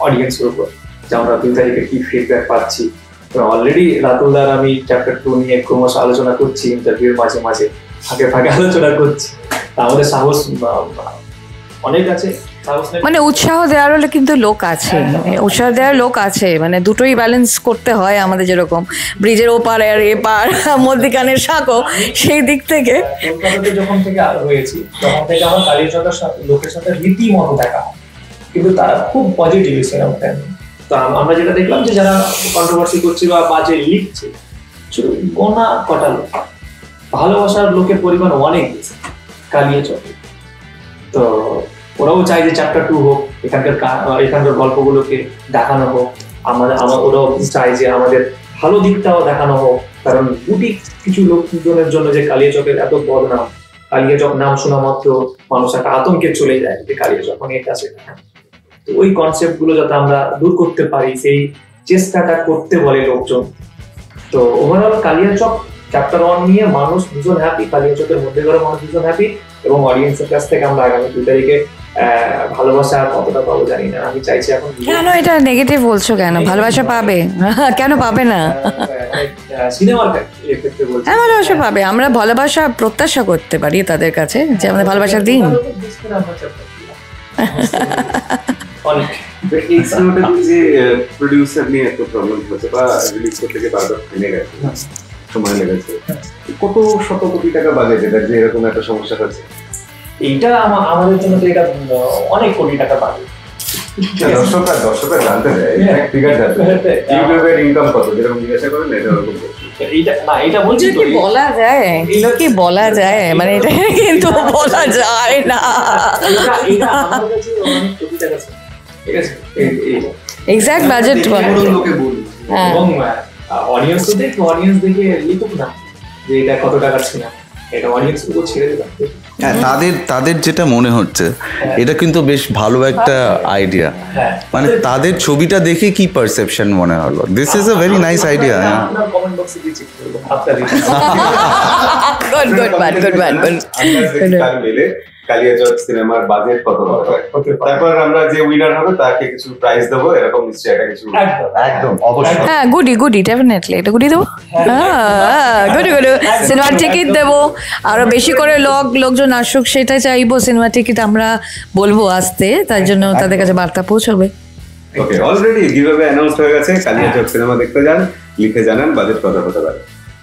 অডিয়েন্সের উপর, যে আমরা 2 তারিখে কি ফিডব্যাক পাচ্ছি। অলরেডি রাতুলদার আমি চ্যাপ্টার 2 নিয়ে ক্রমশ আলোচনা করছি, ইন্টারভিউর মাঝে মাঝে ফাঁকে ফাঁকে আলোচনা করছি। আমাদের সাহস অনেক আছে, মানে উৎসাহ দেওয়ার হলে কিন্তু লোক আছে, উৎসাহ দেওয়ার লোক আছে, মানে দুটোই ব্যালেন্স করতে হয় আমাদের। যেরকম ব্রিজের ওপার আর এপার, মধ্যিখানের সাঁকো, সেই দিক থেকে কলকাতাতে যখন থেকে হয়েছি তখন থেকে আমার কালিয়াচকের লোকের সাথে রীতিমতো দেখা হয়, কিন্তু তারা খুব পজিটিভ সিনেমাটা। তো আমরা যেটা দেখলাম যে যারা কন্ট্রোভার্সি করছে বা বাজে লিখছে, শুধু গোনা কটা লোক, ভালোবাসার লোকের পরিমাণ অনেক বেশি কালিয়াচকে। তো ওরাও চাই যে চ্যাপ্টার 2 হোক, এখানকার গল্পগুলোকে দেখানো হোক। ওরাও চাই যে আমাদের ভালো দিকটাও দেখানো হোক, কারণ গুটি কিছু লোকজনের জন্য যে কালিয়াচকের এত বদনাম, কালিয়াচক নাম শোনা মাত্র মানুষ একটা আতঙ্কে চলে যায় যে কালিয়াচক মানে এটা সেটা। তো ওই কনসেপ্ট গুলো যাতে আমরা দূর করতে পারি, সেই চেষ্টাটা করতে বলে লোকজন। তো ওভারঅল কালিয়াচক চ্যাপ্টার 1 নিয়ে মানুষ ভীষণ হ্যাপি, কালিয়াচকের মধ্যে করে মানুষ ভীষণ হ্যাপি, এবং অডিয়েন্সের কাছ থেকে আমরা আগামী 2 তারিখে ভালোবাসা কতটা পাবো জানি না। আমি চাইছি এখন। কেন এটা নেগেটিভ বলছো? কেন ভালোবাসা পাবে? কেন পাবে না? সিনেমার ক্ষেত্রে বলছি, হ্যাঁ ভালোবাসা পাবে। আমরা ভালোবাসা প্রত্যাশা করতে পারি তাদের কাছে, যে আমাদের ভালোবাসা দিন। অনেক এই সিনেমাটা যে প্রডিউসার নিয়ে এত প্রবলেম হচ্ছে বা রিলিজ করতে গিয়ে বারবার থেমে গেছে, সময় লেগেছে, কত শত কোটি টাকা বাজেট এটা যে এরকম একটা সমস্যা হচ্ছে? এইটা আমাদের জন্য তো এটা অনেক কোটি টাকা পাবে। দর্শকরা জানতে দেয়, ফিগার জানতে দেয়, ইউটিউবের ইনকাম কত, যেরকম জিজ্ঞাসা করেন এটা ওরকম এটা বলছি তো বলা যায়, এগুলো কি বলা যায়? মানে এটা কিন্তু বলা যায় না। এটা আমার কাছে অনেক কোটি টাকা আছে, ঠিক আছে? এক্সাক্ট বাজেট লোকে বলবে, এবং অডিয়েন্স তো দেখো, অডিয়েন্স দেখে লিখুক না যে এটা কত টাকা ছিল, এটা অডিয়েন্স উপর ছেড়ে দিলাম। হ্যাঁ, তাদের যেটা মনে হচ্ছে এটা কিন্তু বেশ ভালো একটা আইডিয়া। মানে তাদের ছবিটা দেখে কি পারসেপশন মনে হলো, this is a very nice idea. আপনার কমেন্ট বক্সে দিয়ে চেক করব আপনার মিলে কালিয়াচক সিনেমার বাজেট কত হয়, তারপর আমরা যে উইনার হবে তাকে কিছু প্রাইজ দেবো, এরকম নিশ্চয়ই একটা কিছু। একদম অবশ্যই। হ্যাঁ, গুডি ডেফিনেটলি এটা গুডি দেবো। গুডি সিনেমার টিকিট দেবো, আরো বেশি করে লোকজন আসুক সেটা চাইবো। সিনেমার টিকিট আমরা বলবো আসতে, তার জন্য তাদের কাছে বার্তা পৌঁছবে। ওকে, অলরেডি গিভঅ্যাওয়ে অ্যানাউন্স হয়ে গেছে। কালিয়াচক সিনেমা দেখতে যান, লিখে জানান বাজেট কত হতে পারে।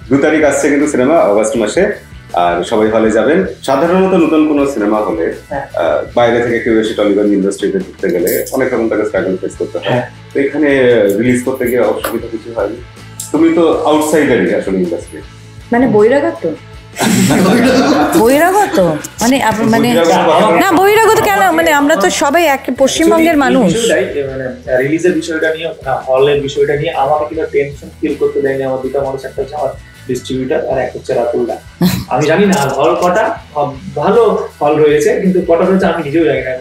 2 তারিখ আসছে কিন্তু সিনেমা, অগস্ট মাসে, আর সবাই হলে যাবেন। সাধারণত নতুন কোনো সিনেমা হলে বাইরে থেকে কেউ এসে টলিগঞ্জ ইন্ডাস্ট্রিতে ঢুকতে গেলে অনেক রকম তাকে স্ট্রাগল ফেস করতে হয়। তো এখানে রিলিজ করতে গিয়ে অসুবিধা কিছু হয়নি? তুমি তো আউটসাইডারই আসলে ইন্ডাস্ট্রি, মানে বহিরাগত মানে মানে না বহিরাগত কেন, মানে আমরা তো সবাই এক পশ্চিমবঙ্গের মানুষ। রিলিজের বিষয়টা নিয়ে, হলের বিষয়টা নিয়ে আমাকে কিন্তু টেনশন ফিল করতে দেয়নি আমার দুটো মানুষ, একটা হচ্ছে আমার ডিস্ট্রিবিউটার আর এক হচ্ছে রাতুলদা। আমি জানি না হল কটা, ভালো হল রয়েছে, কিন্তু কটা রয়েছে আমি নিজেও জানি না।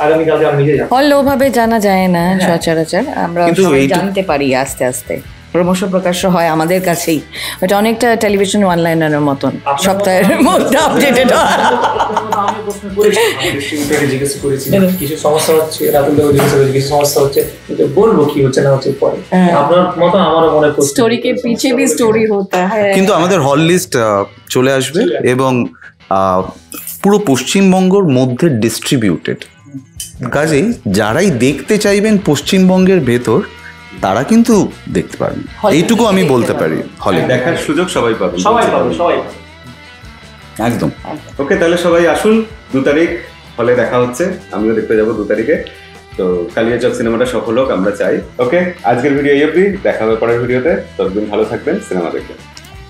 আগামীকালকে আমি নিজে জানি, হল ওভাবে জানা যায় না সচরাচর, আমরা সবাই জানতে পারি আস্তে আস্তে। ক্রমশ প্রকাশ্য হয় আমাদের কাছেই। এটা অনেকটা টেলিভিশন ওয়ান লাইনারের মতন, সপ্তাহের মধ্যে আপডেটেড হয়। আমি প্রশ্ন করেছি, ডিস্ট্রিবিউটরে জিজ্ঞেস করেছি কিছু সমস্যা হচ্ছে, রাতুল দেবও জিজ্ঞেস করেছি কিছু সমস্যা হচ্ছে, কিন্তু বলবো কি হচ্ছে না হচ্ছে পরে। আপনার মতো আমারও মনে করছে স্টোরি কে পিছে भी স্টোরি होता है। কিন্তু আমাদের হল লিস্ট চলে আসবে এবং পুরো পশ্চিমবঙ্গের মধ্যে ডিস্ট্রিবিউটেড, কাজেই যারাই দেখতে চাইবেন পশ্চিমবঙ্গের ভেতর তারা কিন্তু দেখতে পারবেন, এইটুকু আমি বলতে পারি। হলে দেখার সুযোগ সবাই পাবে, সবাই পাবে, সবাই পাবে। একদম। ওকে, তাহলে সবাই আসুন, 2 তারিখ হলে দেখা হচ্ছে, আমিও দেখতে যাবো 2 তারিখে। তো কালিয়াচক সিনেমাটা সফল হোক আমরা চাই। ওকে, আজকের ভিডিও এই অবধি, দেখা হবে পরের ভিডিওতে। ততদিন ভালো থাকবেন, সিনেমা দেখবেন।